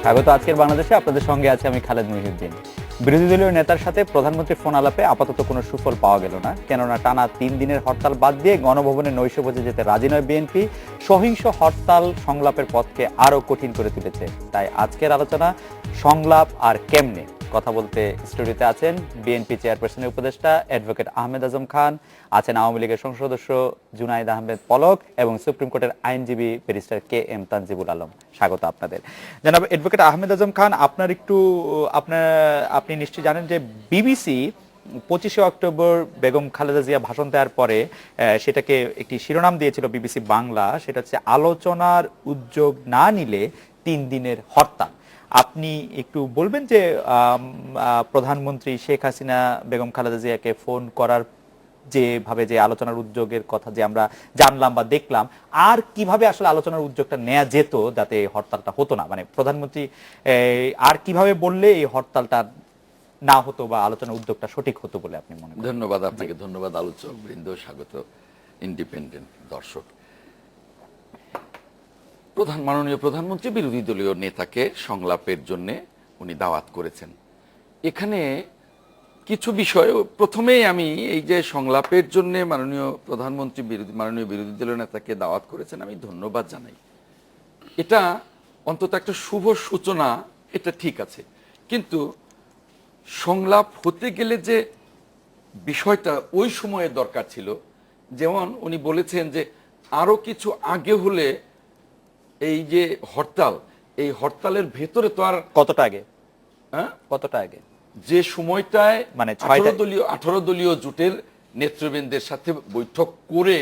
স্বাগত আজকের বাংলাদেশে। আপনাদের সঙ্গে আছে আমি খালেদ মহিউদ্দিন। বিরোধী দলীয় নেতার সাথে প্রধানমন্ত্রী ফোন আলাপে আপাতত কোনো সুফল পাওয়া গেল না, কেননা টানা 3 দিনের হরতাল বাদ দিয়ে গণভবনে নৈশভোজে যেতে রাজি নয় বিএনপি। সহিংস হরতাল সংলাপের পথকে আরো কঠিন করে তুলেছে। তাই আজকের আলোচনা সংলাপ আর কেমনে। কথা বলতে স্টুডিওতে আছেন বিএনপি চেয়ারপারসনের উপদেষ্টা অ্যাডভোকেট আহমেদ আজম খান, আছেন আওয়ামী লীগের সংসদ সদস্য জুনাইদ আহমেদ পলক এবং সুপ্রিম কোর্টের আইনজীবী ব্যারিস্টার কে এম তানজিবুল আলম। স্বাগত আপনাদের। জনাব অ্যাডভোকেট আহমেদ আজম খান, আপনি নিশ্চয়ই জানেন যে বিবিসি 25শে অক্টোবর বেগম খালেদা জিয়া ভাষণ দেওয়ার পরে সেটাকে একটি শিরোনাম দিয়েছিল বিবিসি বাংলা, সেটা হচ্ছে আলোচনার উদ্যোগ না নিলে 3 দিনের হরতাল। আপনি একটু বলবেন যে প্রধানমন্ত্রী শেখ হাসিনা বেগম খালেদা জিয়াকে ফোন করার যেভাবে যে আলোচনার উদ্যোগের কথা যে আমরা জানলাম বা দেখলাম, আর কিভাবে আসলে আলোচনার উদ্যোগটা নেওয়া যেত যাতে এই হরতালটা হতো না, মানে প্রধানমন্ত্রী আর কিভাবে বললে এই হরতালটা না হতো বা আলোচনার উদ্যোগটা সঠিক হতো বলে আপনি মনে করেন? ধন্যবাদ আপনাকে, ধন্যবাদ আলোচক বৃন্দ, স্বাগত ইন্ডিপেন্ডেন্ট দর্শক। মাননীয় প্রধানমন্ত্রী বিরোধী দলীয় নেতাকে সংলাপের জন্য উনি দাওয়াত করেছেন। এখানে কিছু বিষয় প্রথমেই আমি এই যে সংলাপের জন্য মাননীয় বিরোধী দলীয় নেতাকে দাওয়াত করেছেন, আমি ধন্যবাদ জানাই। এটা অন্তত একটা শুভ সূচনা, এটা ঠিক আছে। কিন্তু সংলাপ হতে গেলে যে বিষয়টা ওই সময়ে দরকার ছিল, যেমন উনি বলেছেন যে আরো কিছু আগে হলে এই যে হরতাল, এই হরতালের ভেতরে তো আর কতটা আগে যে সময়টায় মানে 18 দলীয় জোটের নেতৃবৃন্দের সাথে বৈঠক করে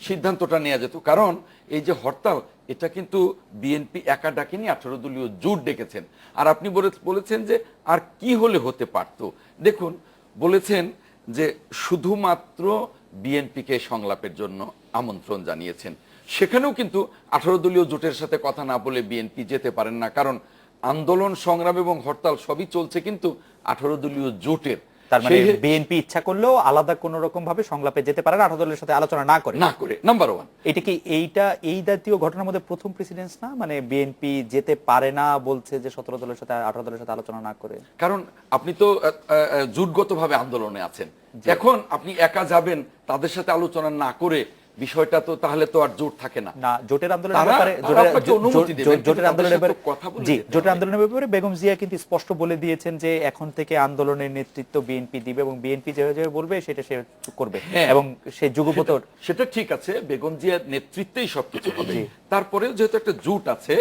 সিদ্ধান্তটা নেওয়া যেত। কারণ এই যে হরতাল, এটা কিন্তু বিএনপি একা ডাকেনি, 18 দলীয় জোট ডেকেছেন। আর আপনি বলেছেন যে আর কি হলে হতে পারত। দেখুন, বলেছেন যে শুধুমাত্র বিএনপিকে সংলাপের জন্য আমন্ত্রণ জানিয়েছেন। সেখানেও কিন্তু 18 দলীয় জোটের সাথে কথা না বলে বিএনপি যেতে পারেন না, কারণ আন্দোলন সংগ্রাম এবং হরতাল সবই চলছে কিন্তু 18 দলীয় জোটের। তার মানে বিএনপি ইচ্ছা করলেও আলাদা কোন রকম ভাবে সংলাপে যেতে পারে না 18 দলের সাথে আলোচনা না করে। নাম্বার 1, এটা কি এই জাতীয় ঘটনার মধ্যে প্রথম প্রেসিডেন্স না? মানে বিএনপি যেতে পারে না বলছে যে 17 দলের সাথে 18 দলের সাথে আলোচনা না করে। কারণ আপনি তো জোটগতভাবে আন্দোলনে আছেন, এখন আপনি একা যাবেন তাদের সাথে আলোচনা না করে, বিষয়টা তো তাহলে তো আর জোট থাকে না। জোটের আন্দোলনের ব্যাপারে জোটের আন্দোলনের ব্যাপারে বেগম জিয়া কিন্তু স্পষ্ট বলে দিয়েছেন যে এখন থেকে আন্দোলনের নেতৃত্ব বিএনপি দিবে এবং বিএনপি যেভাবে বলবে সেটা সে করবে, এবং সে যুগপতর। সেটা ঠিক আছে, বেগম জিয়ার নেতৃত্বেই সবকিছু হবে। তারপরেও যেহেতু একটা জোট আছে,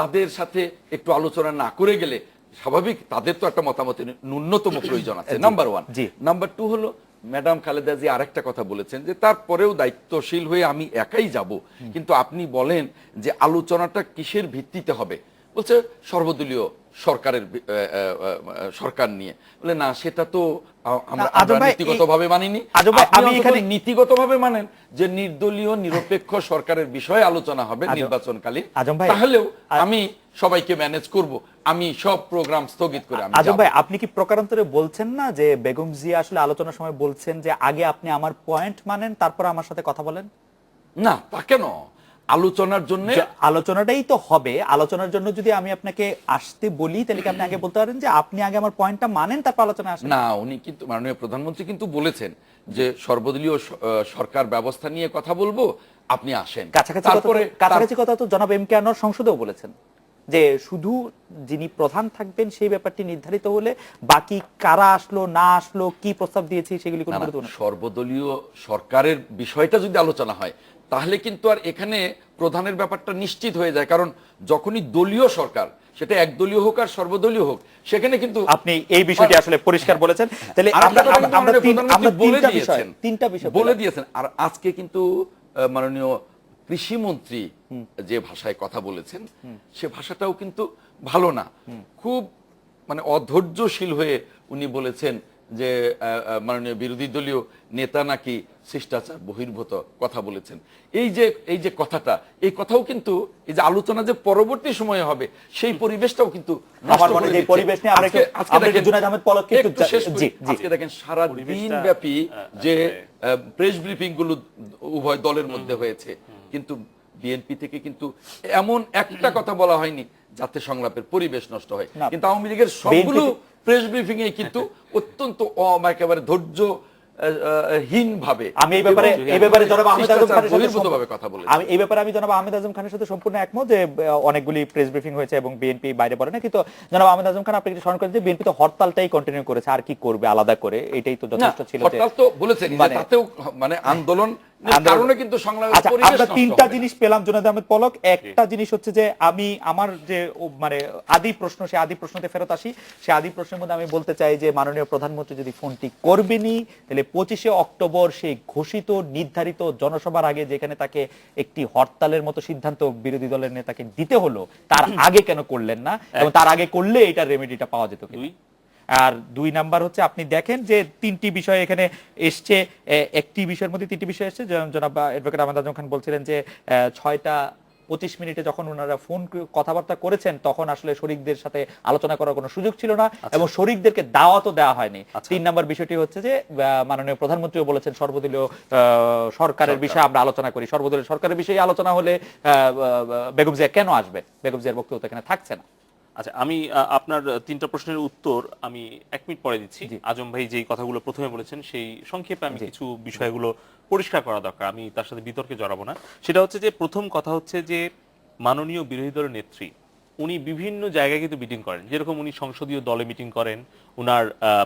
তাদের সাথে একটু আলোচনা না করে গেলে স্বাভাবিক, তাদের তো একটা মতামতের ন্যূনতম প্রয়োজন আছে। নাম্বার 1। নাম্বার 2 হলো ম্যাডাম খালেদা জিয়া আরেকটা কথা বলেছেন যে তারপরেও দায়িত্বশীল হয়ে আমি একাই যাব, কিন্তু আপনি বলেন যে আলোচনাটা কিসের ভিত্তিতে হবে, বলছে সর্বদলীয় সরকার নিয়ে। বলে না, সেটা তো আমরা নীতিগতভাবে মানিনি। আপনি এখানে নীতিগতভাবে মানেন যে নির্দলীয় নিরপেক্ষ সরকারের বিষয়ে আলোচনা হবে নির্বাচনকালীন, তাহলেও আমি সবাইকে ম্যানেজ করব, আমি সব প্রোগ্রাম স্থগিত করে আমি। আজম ভাই, আপনি কি প্রকারান্তরে বলছেন না যে বেগম জিয়া আসলে আলোচনার সময় বলছেন যে আগে আপনি আমার পয়েন্ট মানেন তারপর আমার সাথে কথা বলেন? না, তা কেন? আলোচনার জন্য আলোচনাটাই তো হবে। আলোচনার জন্য যদি আমি আপনাকে আসতে বলি, তাহলে কি আপনি আগে বলতে পারেন যে আপনি আগে আমার পয়েন্টটা মানেন তারপর আলোচনা আসেন? না, উনি কিন্তু মাননীয় প্রধানমন্ত্রী কিন্তু বলেছেন যে সর্বদলীয় সরকার ব্যবস্থা নিয়ে কথা বলবো, আপনি আসেন। কাছাকাছি কথা তো জনাব এম কে আনোয়ার সংসদেও বলেছেন যে শুধু যিনি প্রধান থাকবেন সেই ব্যাপারটি নির্ধারিত হলে বাকি কারা আসলো না আসলো, কি প্রস্তাব দিয়েছে সেগুলি কোনো গুরুত্ব না। সর্বদলীয় সরকারের বিষয়টা যদি আলোচনা হয় তাহলে কিন্তু আর এখানে প্রধানের ব্যাপারটা নিশ্চিত হয়ে যায়, কারণ যখনই দলীয় সরকার, সেটা একদলীয় হোক আর সর্বদলীয় হোক, সেখানে কিন্তু আপনি এই বিষয়টি আসলে পরিষ্কার বলেছেন। তাহলে আমরা তিনটা বিষয় বলে দিয়েছেন। আর আজকে কিন্তু মাননীয় কৃষিমন্ত্রী যে ভাষায় কথা বলেছেন, সে ভাষাটাও কিন্তু ভালো না, খুব মানে অধৈর্যশীল হয়ে উনি বলেছেন যে মাননীয় বিরোধী দলীয় নেতা নাকি শিষ্টাচার বহির্ভূত কথা বলেছেন। এই যে কথাটা, এই কথাও কিন্তু এই যে আলোচনা যে পরবর্তী সময়ে হবে সেই পরিবেশটাও কিন্তু আজকে দেখেন সারা দিন ব্যাপী যে প্রেস ব্রিফিং গুলো উভয় দলের মধ্যে হয়েছে, কিন্তু বিএনপি থেকে কিন্তু এমন একটা কথা বলা হয়নি যাতে সংলাপের পরিবেশ নষ্ট হয়। না, কিন্তু আওয়ামী লীগের সবগুলো প্রেস ব্রিফিং এ কিন্তু অত্যন্ত একেবারে ধৈর্য হীন ভাবে আমি এই ব্যাপারে জনাব আহমেদ আজম খানের সাথে বহির্ভূতভাবে কথা বলেছি। আমি জনাব আহমেদ আজম খানের সাথে সম্পূর্ণ একমত যে অনেকগুলি প্রেস ব্রিফিং হয়েছে এবং বিএনপি বাইরে পড়ে না, কিন্তু জনাব আহমেদ আজম খান আপনি কি স্মরণ করেন যে বিএনপি তো হরতালটাই কন্টিনিউ করেছে, আর কি করবে আলাদা করে, এটাই তো যথেষ্ট ছিল। হরতাল তো বলেছেন, তাতেও মানে আন্দোলন কারণে কিন্তু সংলাপের আচ্ছা, পরিবেশ আমরা নষ্ট তিনটা হবে। জিনিস পেলাম জনাব আহমেদ পলক। একটা জিনিস হচ্ছে যে আমি আমার যে মানে আদি প্রশ্ন, সেই আদি প্রশ্নতে ফেরত আসি। সেই আদি প্রশ্নের মধ্যে আমি বলতে চাই যে মাননীয় প্রধানমন্ত্রী যদি ফোনটি করবেনই, তাহলে 25শে অক্টোবর সেই ঘোষিত নির্ধারিত জনসভার আগে যেখানে তাকে একটি হরতালের মতো সিদ্ধান্ত বিরোধী দলের নেতাকে দিতে হলো, তার আগে কেন করলেন না, এবং তার আগে করলে এটার রেমেডিটা পাওয়া যেত কিনা? আর 2 নাম্বার হচ্ছে আপনি দেখেন যে 3টি বিষয় এখানে এসছে, একটি বিষয়ের মধ্যে 3টি বিষয় এসছে। জনাব অ্যাডভোকেট আহমেদ আজম খান বলছিলেন যে 6টা 25 যখন ওনারা ফোন কথাবার্তা করেছেন তখন আসলে শরিকদের সাথে আলোচনা করার কোনো সুযোগ ছিল না, এবং শরিকদেরকে দাওয়াতও দেওয়া হয়নি। 3 নাম্বার বিষয়টি হচ্ছে যে মাননীয় প্রধানমন্ত্রীও বলেছেন সর্বদলীয় সরকারের বিষয়ে আমরা আলোচনা করি। সর্বদলীয় সরকারের বিষয়ে আলোচনা হলে বেগম জিয়া কেন আসবেন? বেগম জিয়ার বক্তব্য এখানে থাকছে না। আচ্ছা, আমি আপনার 3টা প্রশ্নের উত্তর আমি 1 মিনিট পরে দিচ্ছি। আজম ভাই যেই কথাগুলো প্রথমে বলেছেন সেই সংক্ষেপে আমি কিছু বিষয়গুলো পরিষ্কার করা দরকার, আমি তার সাথে বিতর্কে জড়াবো না। সেটা হচ্ছে যে প্রথম কথা হচ্ছে যে মাননীয় বিরোধী দলের নেত্রী উনি বিভিন্ন জায়গায় কিন্তু মিটিং করেন, যেরকম উনি সংসদীয় দলে মিটিং করেন, উনার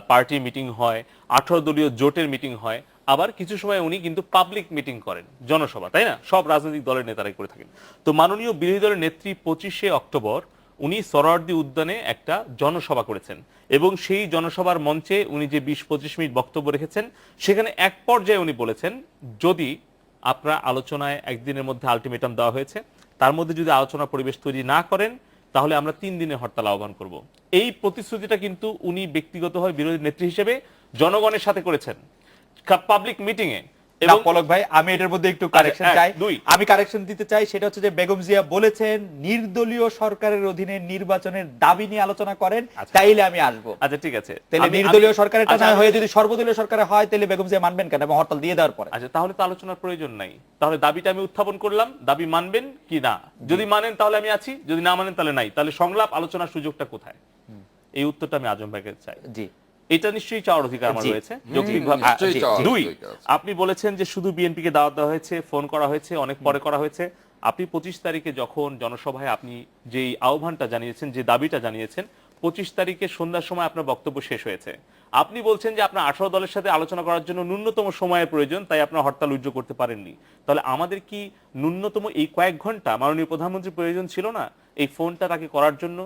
পার্টির মিটিং হয়, 18 দলীয় জোটের মিটিং হয়, আবার কিছু সময় উনি কিন্তু পাবলিক মিটিং করেন, জনসভা, তাই না? সব রাজনৈতিক দলের নেতারাই করে থাকেন। তো মাননীয় বিরোধী দলের নেত্রী 25শে অক্টোবর উনি সোহরাওয়ার্দী উদ্যানে একটা জনসভা করেছেন, এবং সেই জনসভার মঞ্চে উনি যে 20-25 মিনিট বক্তব্য রেখেছেন, সেখানে এক পর্যায়ে উনি বলেছেন যদি আপনারা আলোচনায় একদিনের মধ্যে আলটিমেটাম দেওয়া হয়েছে, তার মধ্যে যদি আলোচনা পরিবেশ তৈরি না করেন তাহলে আমরা 3 দিনের হরতাল আহ্বান করব। এই প্রতিশ্রুতিটা কিন্তু উনি ব্যক্তিগতভাবে বিরোধী নেত্রী হিসেবে জনগণের সাথে করেছেন পাবলিক মিটিং এ। এবং পলক ভাই আমি এটার মধ্যে একটু কারেকশন চাই, আমি কারেকশন দিতে চাই। সেটা হচ্ছে যে বেগম জিয়া বলেছেন নির্দলীয় সরকারের অধীনে নির্বাচনের দাবি নিয়ে আলোচনা করেন, তাইলে আমি আসবো। আচ্ছা ঠিক আছে, তাহলে নির্দলীয় সরকারের না হয়ে যদি সর্বদলীয় সরকারে হয় তাহলে বেগম জিয়া মানবেন কেন এবং হরতাল দিয়ে দেওয়ার পরে? আচ্ছা, তাহলে তো আলোচনার প্রয়োজন নাই। তাহলে দাবিটা আমি উত্থাপন করলাম, দাবি মানবেন কি না? যদি মানেন তাহলে আমি আছি, যদি না মানেন তাহলে নাই। তাহলে সংলাপ আলোচনার সুযোগটা কোথায়? এই উত্তরটা আমি আজম ভাইকে চাই। জি, এটা নিশ্চয়ই চাওয়ার অধিকার আমার রয়েছে যৌক্তিকভাবে। 2, আপনি বলেছেন যে শুধু বিএনপিকে দাওয়াত দেওয়া হয়েছে, ফোন করা হয়েছে, অনেক পরে করা হয়েছে। আপনি 25 তারিখে যখন জনসভায় আপনি যেই আহ্বানটা জানিয়েছেন, যে দাবিটা জানিয়েছেন, 25 তারিখে সন্ধ্যার সময় আপনার বক্তব্য শেষ হয়েছে। আপনি বলছেন যে আপনার 18 দলের সাথে আলোচনা করার জন্য ন্যূনতম সময়ের প্রয়োজন, তাই আপনার হরতাল উইথড্র করতে পারেননি। তাহলে আমাদের কি ন্যূনতম এই কয়েক ঘন্টা মাননীয় প্রধানমন্ত্রীর প্রয়োজন ছিল না এই ফোনটা তাকে করার জন্য?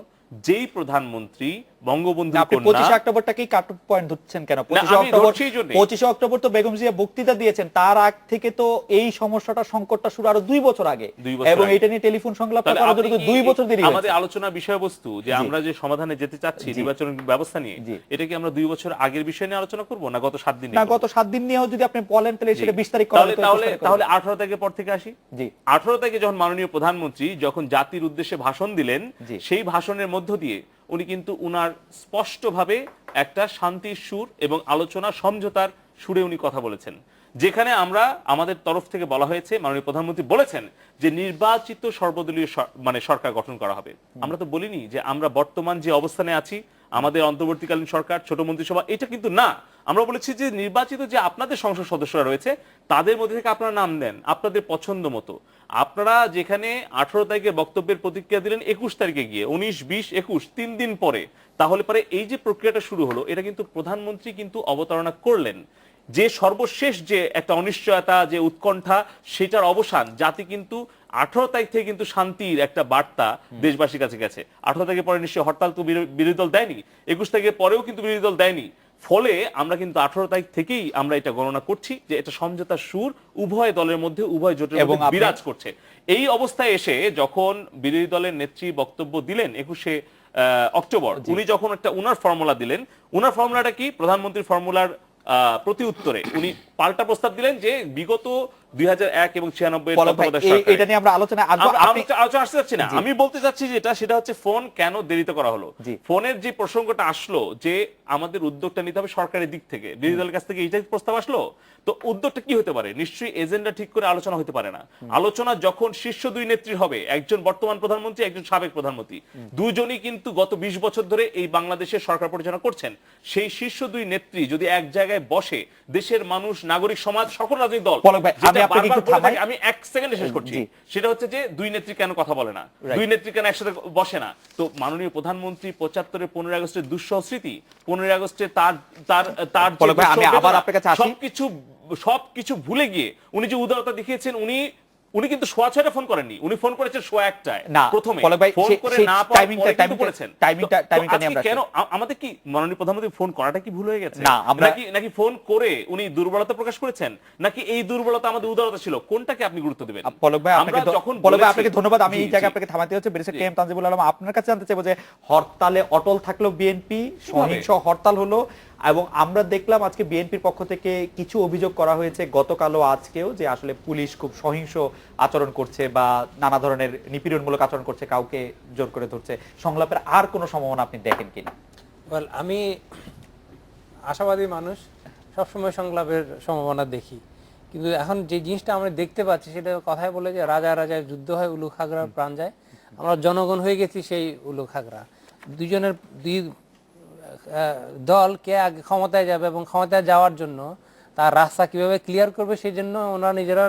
যেই প্রধানমন্ত্রী বঙ্গবন্ধু আপনি 25 অক্টোবরটাকেই কাট অফ পয়েন্ট ধরছেন কেন? 25 অক্টোবর তো বেগম জিয়া বক্তৃতা দিয়েছেন, তার আগ থেকে তো এই সমস্যাটা সংকটটা শুরু আরো 2 বছর আগে, এবং এটা নিয়ে টেলিফোন সংলাপ করার জন্য 2 বছর দেরি হয়েছে। আমাদের আলোচনার বিষয়বস্তু যে আমরা যে সমাধানে যেতে চাচ্ছি নির্বাচন ব্যবস্থা নিয়ে, এটা কি আমরা 2 বছর আগের বিষয় নিয়ে আলোচনা করব না গত 7 দিন? না, গত 7 দিন নিয়েও যদি আপনি বলেন তাহলে সেটা 20 তারিখ করা যেত। তাহলে 18 তারিখের পর থেকে আসি। জি, 18 তারিখে যখন মাননীয় প্রধানমন্ত্রী যখন জাতির উদ্দেশ্যে ভাষণ দিলেন, সেই ভাষণের মধ্য দিয়ে উনি কিন্তু উনার স্পষ্টভাবে একটা শান্তির সুর এবং আলোচনা সমঝোতার সুরে উনি কথা বলেছেন, যেখানে আমরা আমাদের তরফ থেকে বলা হয়েছে, মাননীয় প্রধানমন্ত্রী বলেছেন যে নির্বাচিত সর্বদলীয় মানে সরকার গঠন করা হবে। আমরা তো বলিনি যে আমরা বর্তমান যে অবস্থানে আছি আমাদের অন্তর্বর্তীকালীন সরকার, ছোট মন্ত্রিসভা, এটা কিন্তু না। আমরা বলেছি যে নির্বাচিত যে আপনাদের সংসদ সদস্যরা রয়েছে তাদের মধ্যে থেকে আপনারা নাম দেন আপনাদের পছন্দ মতো। আপনারা যেখানে 18 তারিখে বক্তব্যের প্রতিক্রিয়া দিলেন 21 তারিখে গিয়ে, 19, 20, 21 3 দিন পরে, তাহলে পরে এই যে প্রক্রিয়াটা শুরু হলো, এটা কিন্তু প্রধানমন্ত্রী কিন্তু অবতারণা করলেন যে সর্বশেষ যে একটা অনিশ্চয়তা, যে উৎকণ্ঠা, সেটার অবসান। জাতি কিন্তু 18 তারিখ থেকে কিন্তু শান্তির একটা বার্তা দেশবাসীর কাছে গেছে। 18 তারিখের পরে নিশ্চয়ই হরতাল তো বিরোধী দল দেয়নি, 21 তারিখের পরেও কিন্তু বিরোধী দল দেয়নি। ফলে আমরা কিন্তু 18 তারিখ থেকেই আমরা এটা গণনা করছি যে এটা সমঝোতার সুর উভয় দলের মধ্যে, উভয় জোটের মধ্যে বিরাজ করছে। এই অবস্থায় এসে যখন বিরোধী দলের নেত্রী বক্তব্য দিলেন 21শে অক্টোবর, উনি যখন একটা উনার ফর্মুলা দিলেন, উনার ফর্মুলাটা কি? প্রধানমন্ত্রীর ফর্মুলার প্রতি উত্তরে উনি পাল্টা প্রস্তাব দিলেন যে বিগত 2001 এবং 96 তত্ত্বাবধায়ক সরকার, এটা নিয়ে আমরা আলোচনা আলোচনা আসতে যাচ্ছি না, আমি বলতে চাচ্ছি সেটা হচ্ছে ফোন কেন দেরিতে করা হলো। ফোনের যে প্রসঙ্গটা আসলো যে আমাদের উদ্যোগটা নিতে হবে সরকারের দিক থেকে, বিরোধী দলের কাছ থেকে এইটাই প্রস্তাব আসলো, তো উদ্যোগটা কি হতে পারে? নিশ্চয়ই এজেন্ডা ঠিক করে আলোচনা হতে পারে না। আলোচনা যখন শীর্ষ দুই নেত্রী হবে, একজন বর্তমান প্রধানমন্ত্রী, একজন সাবেক প্রধানমন্ত্রী, দুজনই কিন্তু গত 20 বছর ধরে এই বাংলাদেশের সরকার পরিচালনা করছেন। সেই শীর্ষ দুই নেত্রী যদি এক জায়গায় বসে, দেশের মানুষ, নাগরিক সমাজ, সকল রাজনৈতিক দল, আমি এক সেকেন্ডে শেষ করছি, সেটা হচ্ছে যে দুই নেত্রী কেন কথা বলে না, দুই নেত্রী কেন একসাথে বসে না। তো মাননীয় প্রধানমন্ত্রী 75 15 আগস্টের দুঃসহ স্মৃতি, 15 আগস্টে তার সবকিছু ভুলে গিয়ে উনি যে উদারতা দেখিয়েছেন, উনি কিন্তু সোয়া 6টায় ফোন করেননি, উনি ফোন করেছেন সোয়া 1টায়। প্রথমে ফোন করে না বলেছেন কেন? আমাদের কি মাননীয় প্রধানমন্ত্রী ফোন করাটা কি ভুল হয়ে গেছে নাকি ফোন করে উনি দুর্বলতা প্রকাশ করেছেন, নাকি এই দুর্বলতা আমাদের উদারতা ছিল? কোনটাকে আপনি গুরুত্ব দিবেন? পলক ভাই আপনাকে ধন্যবাদ। আমি এই জায়গায় আপনাকে থামাতে হচ্ছে। ব্যারিস্টার কে এম তানজিবুল আলম, আপনার কাছে জানতে চাইবো যে হরতালে অটল থাকলো বিএনপি, সহিংস হরতাল হলো, এবং আমরা দেখলাম আজকে বিএনপির পক্ষ থেকে কিছু অভিযোগ করা হয়েছে গতকালও আজকেও, যে আসলে পুলিশ খুব সহিংস আচরণ করছে বা নানা ধরনের নিপীড়নমূলক আচরণ করছে, কাউকে জোর করে ধরছে। সংলাপের আর কোনো সম্ভাবনা আপনি দেখেন কিনা? আমি আশাবাদী মানুষ, সবসময় সংলাপের সম্ভাবনা দেখি, কিন্তু এখন যে জিনিসটা আমরা দেখতে পাচ্ছি সেটা কথায় বলে যে রাজা রাজায় যুদ্ধ হয়, উলু খাগড়ার প্রাণ যায়। আমরা জনগণ হয়ে গেছি সেই উলু খাগড়া। দুই দল কে আগে ক্ষমতায় যাবে এবং ক্ষমতায় যাওয়ার জন্য তার রাস্তা কিভাবে ক্লিয়ার করবে সেই জন্য ওনারা নিজেরা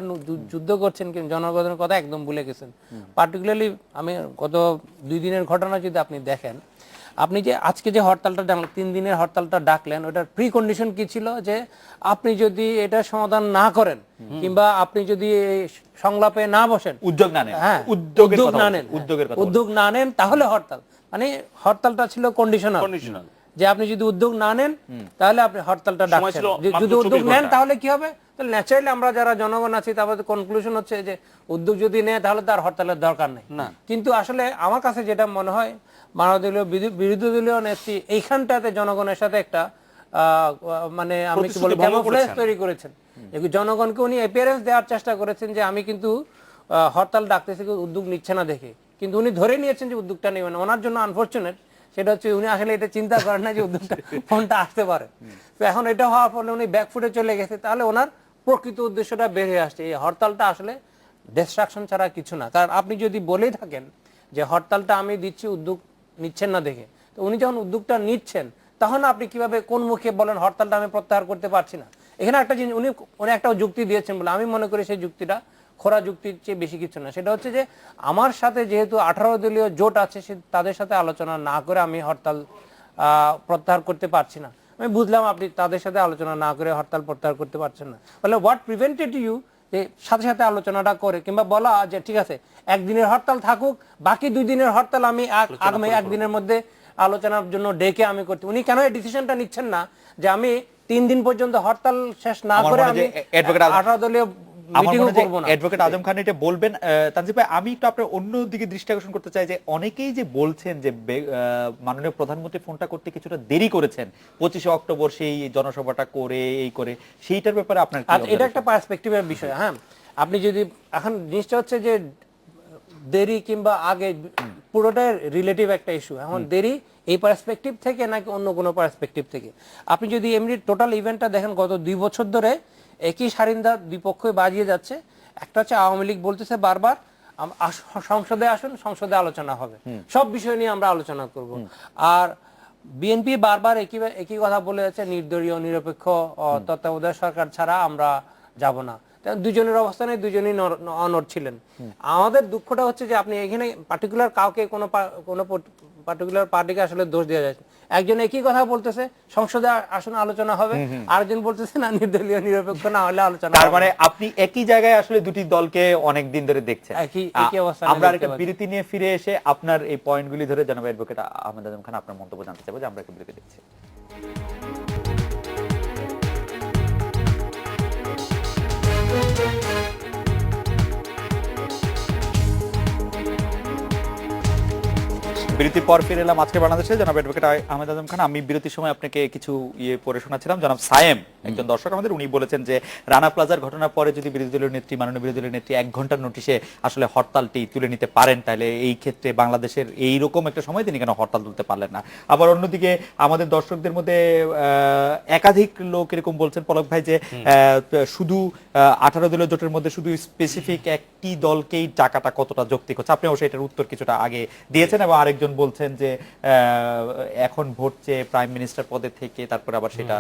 যুদ্ধ করছেন, কিন্তু জনগণের কথা একদম ভুলে গেছেন। পার্টিকুলারলি আমি গত 2 দিনের ঘটনা যদি আপনি দেখেন, আপনি যে আজকে যে হরতালটা ডাকলেন, 3 দিনের হরতালটা ডাকলেন, ওটার প্রি কন্ডিশন কি ছিল? যে আপনি যদি এটা সমাধান না করেন কিংবা আপনি যদি সংলাপে না বসেন, উদ্যোগ না নেন, উদ্যোগ না নেন, তাহলে হরতাল। মানে হরতালটা ছিল কন্ডিশনাল, যে আপনি যদি উদ্যোগ না নেন তাহলে আপনি হরতালটা ডাকছেন। যদি উদ্যোগ নেন তাহলে কি হবে? তাহলে ন্যাচারালি আমরা যারা জনগণ আছি তারপরে কনক্লুশন হচ্ছে যে উদ্যোগ যদি নেয় তাহলে তার হরতালের দরকার নেই। কিন্তু আসলে আমার কাছে যেটা মনে হয়, মানবদলীয় বিরোধী দলীয় নেত্রী এইখানটাতে জনগণের সাথে একটা মানে আমি কি বলবো ক্যামোফ্লেজ তৈরি করেছেন। জনগণকে উনি অ্যাপিয়ারেন্স দেওয়ার চেষ্টা করেছেন যে আমি কিন্তু হরতাল ডাকতেছি, উদ্যোগ নিচ্ছে না দেখে, কিন্তু উনি ধরে নিয়েছেন যে উদ্যোগটা নেবেন। ওনার জন্য আনফরচুনেট সেটা হচ্ছে উনি আসলে এটা চিন্তা করেন না যে উদ্যোগটা ফোনটা আসতে পারে। তো এখন এটা হওয়ার ফলে উনি ব্যাকফুটে চলে গেছে, তাহলে ওনার প্রকৃত উদ্দেশ্যটা বের হয়ে আসছে। এই হরতালটা আসলে ডিস্ট্রাকশন ছাড়া কিছু না। কারণ আপনি যদি বলেই থাকেন যে হরতালটা আমি দিচ্ছি উদ্যোগ নিচ্ছেন না দেখে, তো উনি যখন উদ্যোগটা নিচ্ছেন তখন আপনি কিভাবে কোন মুখে বলেন হরতালটা আমি প্রত্যাহার করতে পারছি না? এখানে একটা জিনিস উনি একটা যুক্তি দিয়েছেন বলে আমি মনে করি সেই যুক্তিটা খোরা যুক্তির চেয়ে বেশি কিছু না। সেটা হচ্ছে যে আমার সাথে যেহেতু 18 দলীয় জোট আছে, তাদের সাথে আলোচনা না করে আমি হরতাল প্রত্যাহার করতে পারছি না। আমি বুঝলাম আপনি তাদের সাথে আলোচনা না করে হরতাল প্রত্যাহার করতে পারছেন না, বলে হোয়াট প্রিভেন্টেড ইউ যে সাথে সাথে আলোচনাটা করে কিংবা বলা যে ঠিক আছে একদিনের হরতাল থাকুক, বাকি 2 দিনের হরতাল আমি আগামী 1 দিনের মধ্যে আলোচনার জন্য ডেকে আমি করতে। উনি কেন এই ডিসিশনটা নিচ্ছেন না যে আমি 3 দিন পর্যন্ত হরতাল শেষ না করে আমি 18 দলীয় অ্যাডভোকেট আজম খান এটা বলবেন? তানজিব ভাই, আমি একটু আপনার অন্য দিকে দৃষ্টি আকর্ষণ করতে চাই যে অনেকেই যে বলছেন যে মাননীয় প্রধানমন্ত্রী ফোনটা করতে কিছুটা দেরি করেছেন, 25 অক্টোবর সেই জনসভাটা করে এই করে, সেইটার ব্যাপারে আপনার এটা একটা পার্সপেক্টিভের বিষয়। হ্যাঁ, আপনি যদি এখন জিনিসটা হচ্ছে যে দেরি কিংবা আগে পুরোটাই রিলেটিভ একটা ইস্যু। এখন দেরি এই পার্সপেক্টিভ থেকে নাকি অন্য কোনো পার্সপেক্টিভ থেকে, আপনি যদি এমনি টোটাল ইভেন্টটা দেখেন, গত 2 বছর ধরে একই সারিন্দা বিপক্ষই বাজিয়ে যাচ্ছে। একটা হচ্ছে আওয়ামী লীগ বলতেছে বারবার সংসদে আসুন, সংসদে আলোচনা হবে, সব বিষয় নিয়ে আমরা আলোচনা করব। আর বিএনপি বারবার একই কথা বলে যাচ্ছে, নির্দলীয় নিরপেক্ষ তত্ত্বাবধায়ক সরকার ছাড়া আমরা যাব না। দুজনের অবস্থানে দুজনই অনড় ছিলেন। আমাদের দুঃখটা হচ্ছে যে আপনি এখানে পার্টিকুলার কাউকে কোনো পার্টিকুলার পার্টিকে আসলে দোষ দেওয়া যায়। একজন একই কথা বলতেছে সংসদে আসলে আলোচনা হবে, আরেকজন বলতেছে না নির্দলীয় নিরপেক্ষ না হলে আলোচনা। তার মানে আপনি একই জায়গায় আসলে দুটি দলকে অনেক দিন ধরে দেখছেন। একই অবস্থা। আমরা একটা বিরতি নিয়ে ফিরে এসে আপনার এই পয়েন্টগুলি ধরে জনাব অ্যাডভোকেট আহমেদ আজম খান আপনার মন্তব্য জানতে চাইবো যে আমরা একটা বিরতি দিচ্ছি। বিরতির পর ফিরে এলাম আজকে বাংলাদেশে। জনাব অ্যাডভোকেট আহমেদ আজম খান, আমি বিরতির সময় আপনাকে কিছু পড়ে শোনাচ্ছিলাম। জনাব সায়েম, একজন দর্শক আমাদের, উনি বলেছেন যে রানা প্লাজার ঘটনার পরে যদি বিরোধী দলীয় নেত্রী, মাননীয় বিরোধী দলীয় নেত্রী 1 ঘন্টার নোটিশে আসলে হরতালটি তুলে নিতে পারেন, তাহলে এই ক্ষেত্রে বাংলাদেশের এইরকম একটা সময় তিনি কেন হরতাল তুলতে পারলেন না। আবার অন্যদিকে আমাদের দর্শকদের মধ্যে একাধিক লোক এরকম বলছেন পলক ভাই যে শুধু 18 দলীয় জোটের মধ্যে শুধু স্পেসিফিক একটি দলকেই টাকাটা কতটা যৌক্তিক হচ্ছে। আপনি অবশ্যই এটার উত্তর কিছুটা আগে দিয়েছেন, এবং আরেকজন বলছেন যে এখন ভোট চেয়ে প্রাইম মিনিস্টার পদে থেকে তারপরে আবার সেটা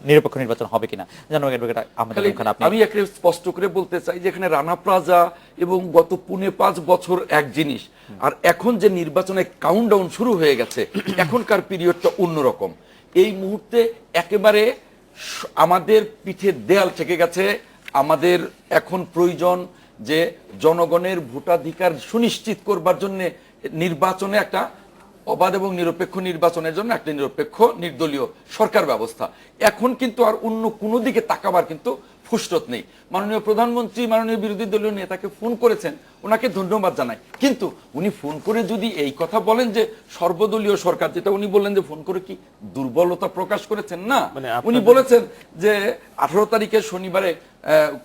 নিরপেক্ষ নির্বাচন হবে কিনা। জানো অ্যাডভোকেট আহমেদ আজম খান, আমি একটা স্পষ্ট করে বলতে চাই যে এখানে রানা প্লাজা এবং গত 4.5 বছর এক জিনিস, আর এখন যে নির্বাচনের কাউন্টডাউন শুরু হয়ে গেছে, এখনকার পিরিয়ডটা অন্যরকম। এই মুহূর্তে একেবারে আমাদের পিঠে দেয়াল থেকে গেছে। আমাদের এখন প্রয়োজন যে জনগণের ভোটাধিকার সুনিশ্চিত করবার জন্য নির্বাচনে একটা অবাধ এবং নিরপেক্ষ নির্বাচনের জন্য একটা নিরপেক্ষ নির্দলীয় সরকার ব্যবস্থা। এখন কিন্তু আর অন্য কোনো দিকে তাকাবার কিন্তু ফুসরত নেই। মাননীয় প্রধানমন্ত্রী মাননীয় বিরোধী দলীয় নেতাকে ফোন করেছেন, ওনাকে ধন্যবাদ জানাই, কিন্তু উনি ফোন করে যদি এই কথা বলেন যে সর্বদলীয় সরকার, যেটা উনি বললেন যে ফোন করে কি দুর্বলতা প্রকাশ করেছেন? না, উনি বলেছেন যে 18 তারিখে শনিবারে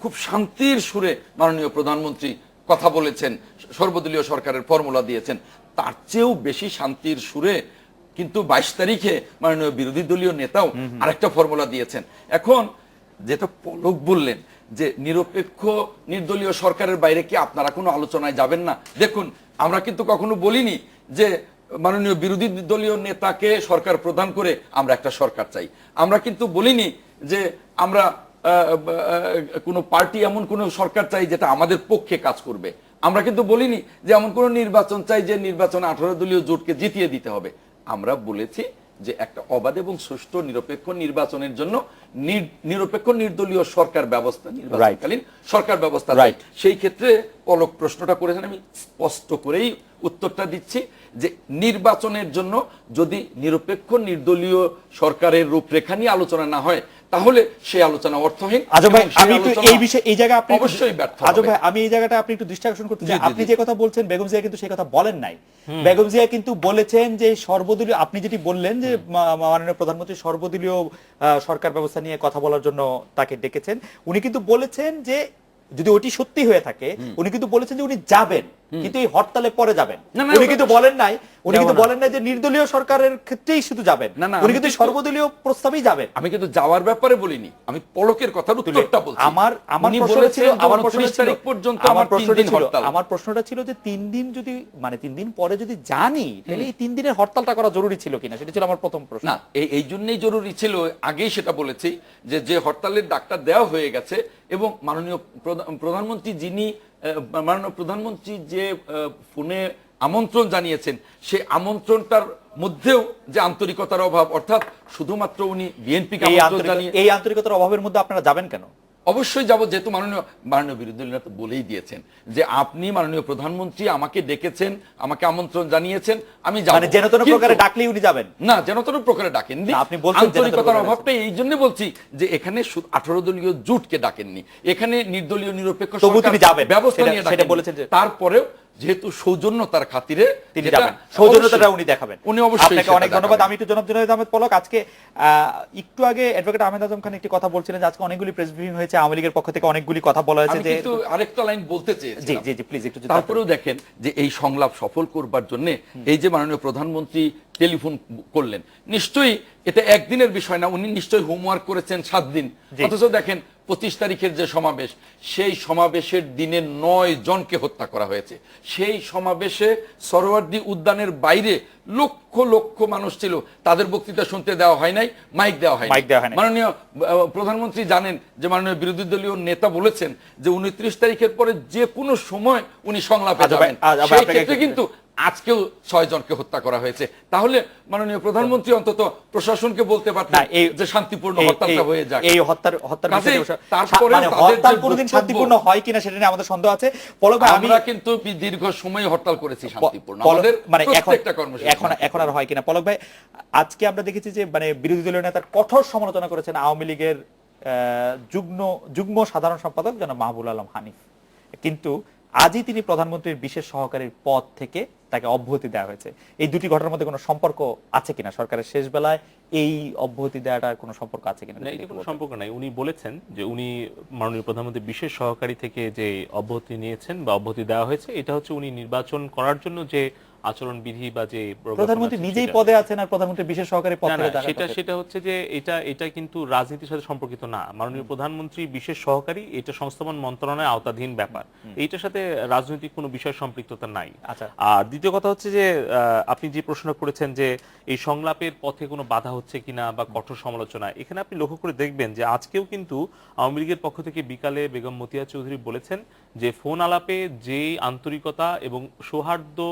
খুব শান্তির সুরে মাননীয় প্রধানমন্ত্রী কথা বলেছেন, সর্বদলীয় সরকারের ফর্মুলা দিয়েছেন। তার চেয়েও বেশি শান্তির সুরে কিন্তু 22 তারিখে মাননীয় বিরোধী দলীয় নেতাও আরেকটা ফর্মুলা দিয়েছেন। এখন যেটা পলক বললেন যে নিরপেক্ষ নির্দলীয় সরকারের বাইরে কি আপনারা কোনো আলোচনায় যাবেন না? দেখুন, আমরা কিন্তু কখনো বলিনি যে মাননীয় বিরোধী দলীয় নেতাকে সরকার প্রদান করে আমরা একটা সরকার চাই। আমরা কিন্তু বলিনি যে আমরা কোনো পার্টি এমন কোনো সরকার চাই যেটা আমাদের পক্ষে কাজ করবে। আমরা কিন্তু বলিনি যে এমন কোনো নির্বাচন চাই যে নির্বাচনে 18 দলীয় জোটকে জিতিয়ে দিতে হবে। আমরা বলেছি যে একটা অবাধ এবং সুষ্ঠু নিরপেক্ষ নির্বাচনের জন্য নিরপেক্ষ নির্দলীয় সরকার ব্যবস্থা, নির্বাচনকালীন সরকার ব্যবস্থা। সেই ক্ষেত্রে পলক প্রশ্নটা করেছেন, আমি স্পষ্ট করেই উত্তরটা দিচ্ছি যে নির্বাচনের জন্য যদি নিরপেক্ষ নির্দলীয় সরকারের রূপরেখা নিয়ে আলোচনা না হয়, তাহলে সেই আলোচনা অর্থহীন। আজব ভাই, আমি একটু এই বিষয়ে এই জায়গা আপনি অবশ্যই ব্যর্থ। আজব ভাই, আমি এই জায়গাটা আপনি একটু দৃষ্টি আকর্ষণ করতে চাই। আপনি যে কথা বলছেন, বেগম জিয়া কিন্তু সেই কথা বলেন নাই। বেগম জিয়া কিন্তু বলেছেন যে সর্বদলীয়, আপনি যেটি বললেন যে মাননীয় প্রধানমন্ত্রী সর্বদলীয় সরকার ব্যবস্থা নিয়ে কথা বলার জন্য তাকে ডেকেছেন, উনি কিন্তু বলেছেন যে যদি ওটি সত্যি হয়ে থাকে, উনি কিন্তু বলেছেন যে উনি যাবেন, কিন্তু এই হরতালে পরে যাবেন। উনি কিন্তু বলেন নাই, যে নির্দলীয় সরকারের ক্ষেত্রেই শুধু যাবেন, উনি কিন্তু সর্বদলীয় প্রস্তাবেই যাবেন। আমি কিন্তু যাওয়ার ব্যাপারে বলিনি, আমি পলকের কথার উত্তরটা বলছি। আমার প্রশ্নটা ছিল যে 3 দিন যদি, মানে 3 দিন পরে যদি জানি, তাহলে এই 3 দিনের হরতালটা করা জরুরি ছিল কিনা, সেটা ছিল আমার প্রথম প্রশ্ন। না, এই জন্যই জরুরি ছিল, আগেই সেটা বলেছি যে হরতালের ডাকটা দেওয়া হয়ে গেছে, এবং মাননীয় প্রধানমন্ত্রী যে ফোনে আমন্ত্রণ জানিয়েছেন, সেই আমন্ত্রণটার মধ্যেও যে আন্তরিকতার অভাব, অর্থাৎ শুধুমাত্র উনি বিএনপিকে আমন্ত্রণ জানিয়ে, এই আন্তরিকতার অভাবের মধ্যে আপনারা যাবেন কেন? অবশ্যই যাব, যেহেতু মাননীয় বিরোধী দলীয় নেতা বলেই দিয়েছেন যে আপনি মাননীয় প্রধানমন্ত্রী আমাকে ডেকেছেন, আমাকে আমন্ত্রণ জানিয়েছেন, আমি যাব। মানে যেন তেন প্রকারে ডাকলেই উনি যাবেন না? যেন তেন প্রকারে ডাকেননি। আপনি বলছেন আন্তরিকতার অভাবটা এই জন্য বলছি যে এখানে 18 দলীয় জোটকে ডাকেননি, এখানে নির্দলীয় নিরপেক্ষ সরকার ব্যবস্থা নিয়ে ডাকেন। তারপরেও যেহেতু সৌজন্যতার খাতিরে তিনি যাবেন, সৌজন্যতাটা উনি দেখাবেন। উনি অবশ্যই। আপনাকে অনেক ধন্যবাদ। আমি একটু জনাব জুনায়েদ আহমেদ পলক, আজকে একটু আগে অ্যাডভোকেট আহমেদ আজম খান একটি কথা বলছিলেন যে আজকে অনেকগুলি প্রেস ব্রিফিং হয়েছে, আওয়ামী লীগের পক্ষ থেকে অনেকগুলি কথা বলা হয়েছে। যে কিন্তু আরেকটা লাইন বলতে চেয়েছি। জি জি জি, প্লিজ একটু। তারপরেও দেখেন যে এই সংলাপ সফল করবার জন্য এই যে মাননীয় প্রধানমন্ত্রী টেলিফোন করলেন, নিশ্চয়ই এটা একদিনের বিষয় না, উনি নিশ্চয়ই হোমওয়ার্ক করেছেন 7 দিন। অথচ দেখেন 25 তারিখের যে সমাবেশ, সেই সমাবেশের দিনে 9 জনকে হত্যা করা হয়েছে। সেই সমাবেশে সরোয়ার্দী উদ্যানের বাইরে লক্ষ লক্ষ মানুষ ছিল, তাদের বক্তৃতা শুনতে দেওয়া হয় নাই, মাইক দেওয়া হয় নাই। মাননীয় প্রধানমন্ত্রী জানেন যে মাননীয় বিরোধী দলীয় নেতা বলেছেন যে 29 তারিখের পরে যে কোনো সময় উনি সংলাপে যাবেন। সেই ক্ষেত্রে কিন্তু আজকেও 6 জনকে হত্যা করা হয়েছে। তাহলে মাননীয় প্রধানমন্ত্রী অন্তত প্রশাসনকে বলতে পারতেন যে শান্তিপূর্ণ হরতালটা হয়ে যাক। এই হত্যার তারপরে হরতাল কোনদিন শান্তিপূর্ণ হয় কিনা সেটা নিয়ে আমাদের সন্দেহ আছে। আমরা কিন্তু দীর্ঘ সময় হরতাল করেছি শান্তিপূর্ণ, আমাদের মানে প্রত্যেকটা কর্মসূচি। এখন আর হয় কিনা পলক ভাই? আজকে আমরা দেখেছি যে মানে বিরোধী দলীয় নেতার কঠোর সমালোচনা করেছেন আওয়ামী লীগের যুগ্ম সাধারণ সম্পাদক জনাব মাহবুব আলম হানিফ, কিন্তু আজই তিনি প্রধানমন্ত্রীর বিশেষ সহকারীর পদ থেকে তাকে অব্যাহতি দেওয়া হয়েছে। এই দুটি ঘটনার মধ্যে কোনো সম্পর্ক আছে কিনা, সরকারের শেষ বেলায় এই অব্যাহতি দেওয়াটার কোনো সম্পর্ক আছে কিনা? না, এটা কোনো সম্পর্ক নাই। উনি বলেছেন যে উনি মাননীয় প্রধানমন্ত্রীর বিশেষ সহকারী থেকে যে অব্যাহতি নিয়েছেন বা অব্যাহতি দেওয়া হয়েছে, এটা হচ্ছে উনি নির্বাচন করার জন্য যে আচরণবিধি বা যে প্রধানমন্ত্রী নিজেই পদে আছেন আর প্রধানমন্ত্রী বিশেষ সহকারী পদ থেকে সেটা হচ্ছে যে এটা কিন্তু রাজনীতির সাথে সম্পর্কিত না। মাননীয় প্রধানমন্ত্রী বিশেষ সহকারী, এটা সংস্থাপন মন্ত্রণালয়ের আওতাধীন ব্যাপার, এইটার সাথে রাজনৈতিক কোনো বিষয় সম্পৃক্ততা নাই। আর দ্বিতীয় কথা হচ্ছে যে আপনি যে প্রশ্ন করেছেন যে এই সংলাপের পথে কোনো বাধা হচ্ছে কিনা বা কঠোর সমালোচনা, এখানে আপনি লক্ষ্য করে দেখবেন যে আজকেও কিন্তু আওয়ামী লীগের পক্ষ থেকে বিকালে বেগম মতিয়া চৌধুরী বলেছেন যে ফোন আলাপে যে আন্তরিকতা এবং সৌহার্দ্য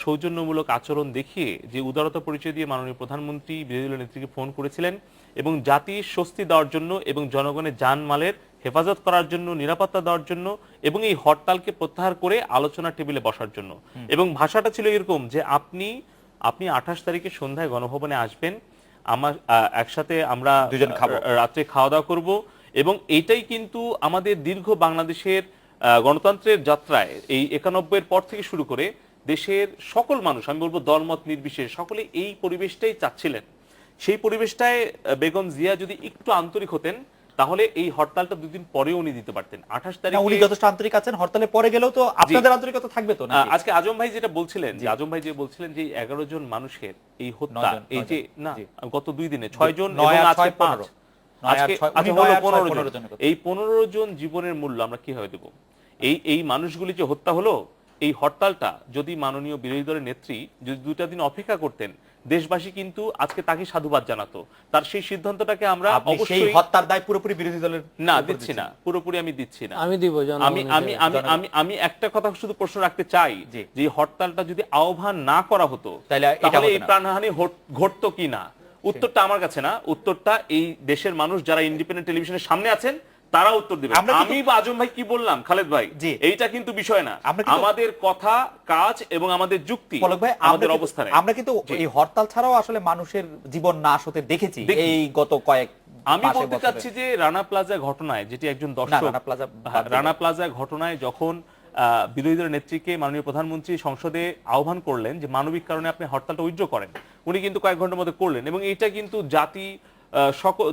সৌজন্যমূলক আচরণ দেখিয়ে যে উদারতা পরিচয় দিয়ে মাননীয় প্রধানমন্ত্রী বিরোধী দলের নেত্রীকে ফোন করেছিলেন এবং জাতির স্বস্তি দেওয়ার জন্য এবং জনগণের জানমালের হেফাজত করার জন্য, নিরাপত্তা দেওয়ার জন্য এবং এই হরতালকে প্রত্যাহার করে আলোচনা টেবিলে বসার জন্য, এবং ভাষাটা ছিল এরকম যে আপনি 28 তারিখে সন্ধ্যায় গণভবনে আসবেন, আমার একসাথে আমরা রাত্রে খাওয়া দাওয়া করব, এবং এইটাই কিন্তু আমাদের দীর্ঘ বাংলাদেশের গণতন্ত্রের যাত্রায় এই 91-এর পর থেকে শুরু করে দেশের সকল মানুষ, আমি বলবো দলমত নির্বিশেষে সকলে এই পরিবেশটাই চাচ্ছিলেন। সেই পরিবেশটায় বেগম জিয়া যদি একটু আন্তরিক হতেন তাহলে এই হরতালটা দুদিন পরেও উনি দিতে পারতেন। 28 তারিখে উনি যথেষ্ট আন্তরিক আছেন, হরতালে পরে গেলেও তো আপনাদের আন্তরিকতা থাকবে তো না? আজকে আজম ভাই যেটা বলছিলেন, যে আজম ভাই যে বলছিলেন যে 11 জন মানুষের এই হত্যা, এই যে না গত 2 দিনে 6 জন এবং আজকে 5, আজকে হলো 15 জন, এই 15 জন জীবনের মূল্য আমরা কিভাবে দেব? এই মানুষগুলি যে হত্যা হলো, এই হরতালটা যদি মাননীয় বিরোধী দলের নেত্রী যদি 2টা দিন অপেক্ষা করতেন, দেশবাসী কিন্তু আজকে তাকে সাধুবাদ জানাতো। তার সেই সিদ্ধান্তটাকে আমরা অবশ্যই হত্যার দায় পুরোপুরি বিরোধী দলের না দিচ্ছি না, পুরোপুরি আমি দিচ্ছি না, আমি দিব। আমি একটা কথা শুধু প্রশ্ন রাখতে চাই যে হরতালটা যদি আহ্বান না করা হতো তাহলে এই প্রাণহানি ঘটতো কি না? উত্তরটা আমার কাছে না, উত্তরটা এই দেশের মানুষ যারা ইন্ডিপেন্ডেন্ট টেলিভিশনের সামনে আছেন তারা উত্তর দিবে। আমি বা আজম ভাই কি বললাম, খালেদ ভাই, এইটা কিন্তু বিষয় না। আমাদের কথা, কাজ এবং আমাদের যুক্তি, আমাদের অবস্থানে আমরা কিন্তু এই হরতাল ছাড়াও আসলে মানুষের জীবন নাশ হতে দেখেছি এই গত কয়েক। আমি বলতে চাচ্ছি যে রানা প্লাজা ঘটনায়, যেটি একজন দর্শক, রানা প্লাজা ঘটনায় যখন বিরোধী দলের নেত্রীকে মাননীয় প্রধানমন্ত্রী সংসদে আহ্বান করলেন যে মানবিক কারণে আপনি হরতালটা উইথড্র করেন, উনি কিন্তু কয়েক ঘন্টার মধ্যে করলেন, এবং এইটা কিন্তু জাতি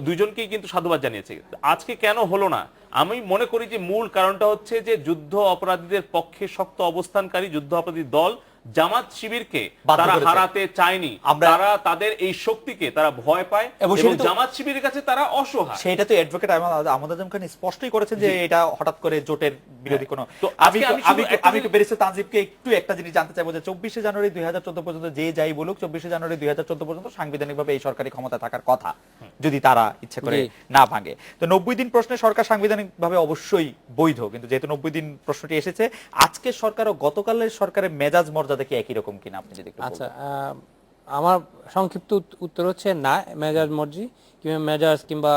দুইজনকেই কিন্তু সাধুবাদ জানিয়েছে। আজকে কেন হলো না? আমি মনে করি যে মূল কারণটা হচ্ছে যে যুদ্ধ অপরাধীদের পক্ষে শক্ত অবস্থানকারী যুদ্ধ অপরাধী দল জামাত শিবিরকে তারা হারাতে চায়নি, তারা তাদের এই শক্তিকে তারা ভয় পায় এবং জামাত শিবিরের কাছে তারা অসহায়। সেটা তো অ্যাডভোকেট আহমদ আজম খান স্পষ্টই করেছেন যে এটা হঠাৎ করে জোটের বিরোধী কোনো। আমি একটু ব্যারিস্টার তানজিবকে একটু একটা জিনিস জানতে চাইবো যে 24শে জানুয়ারি 2014 পর্যন্ত যে যাই বলুক, 24শে জানুয়ারি 2014 পর্যন্ত সাংবিধানিকভাবে এই সরকারি ক্ষমতা থাকার কথা, যদি তারা ইচ্ছা করে না ভাঙে। তো 90 দিন প্রশ্নে সরকার সাংবিধানিকভাবে অবশ্যই বৈধ, কিন্তু যেহেতু 90 দিন প্রশ্নটি এসেছে, আজকের সরকার ও গতকালের সরকারের মেজাজ মর্যাদা কি একই রকম কিনা আপনি যদি একটু বলেন। আচ্ছা, আমার সংক্ষিপ্ত উত্তর হচ্ছে না, মেজাজ মর্জি কিংবা মেজাজ কিংবা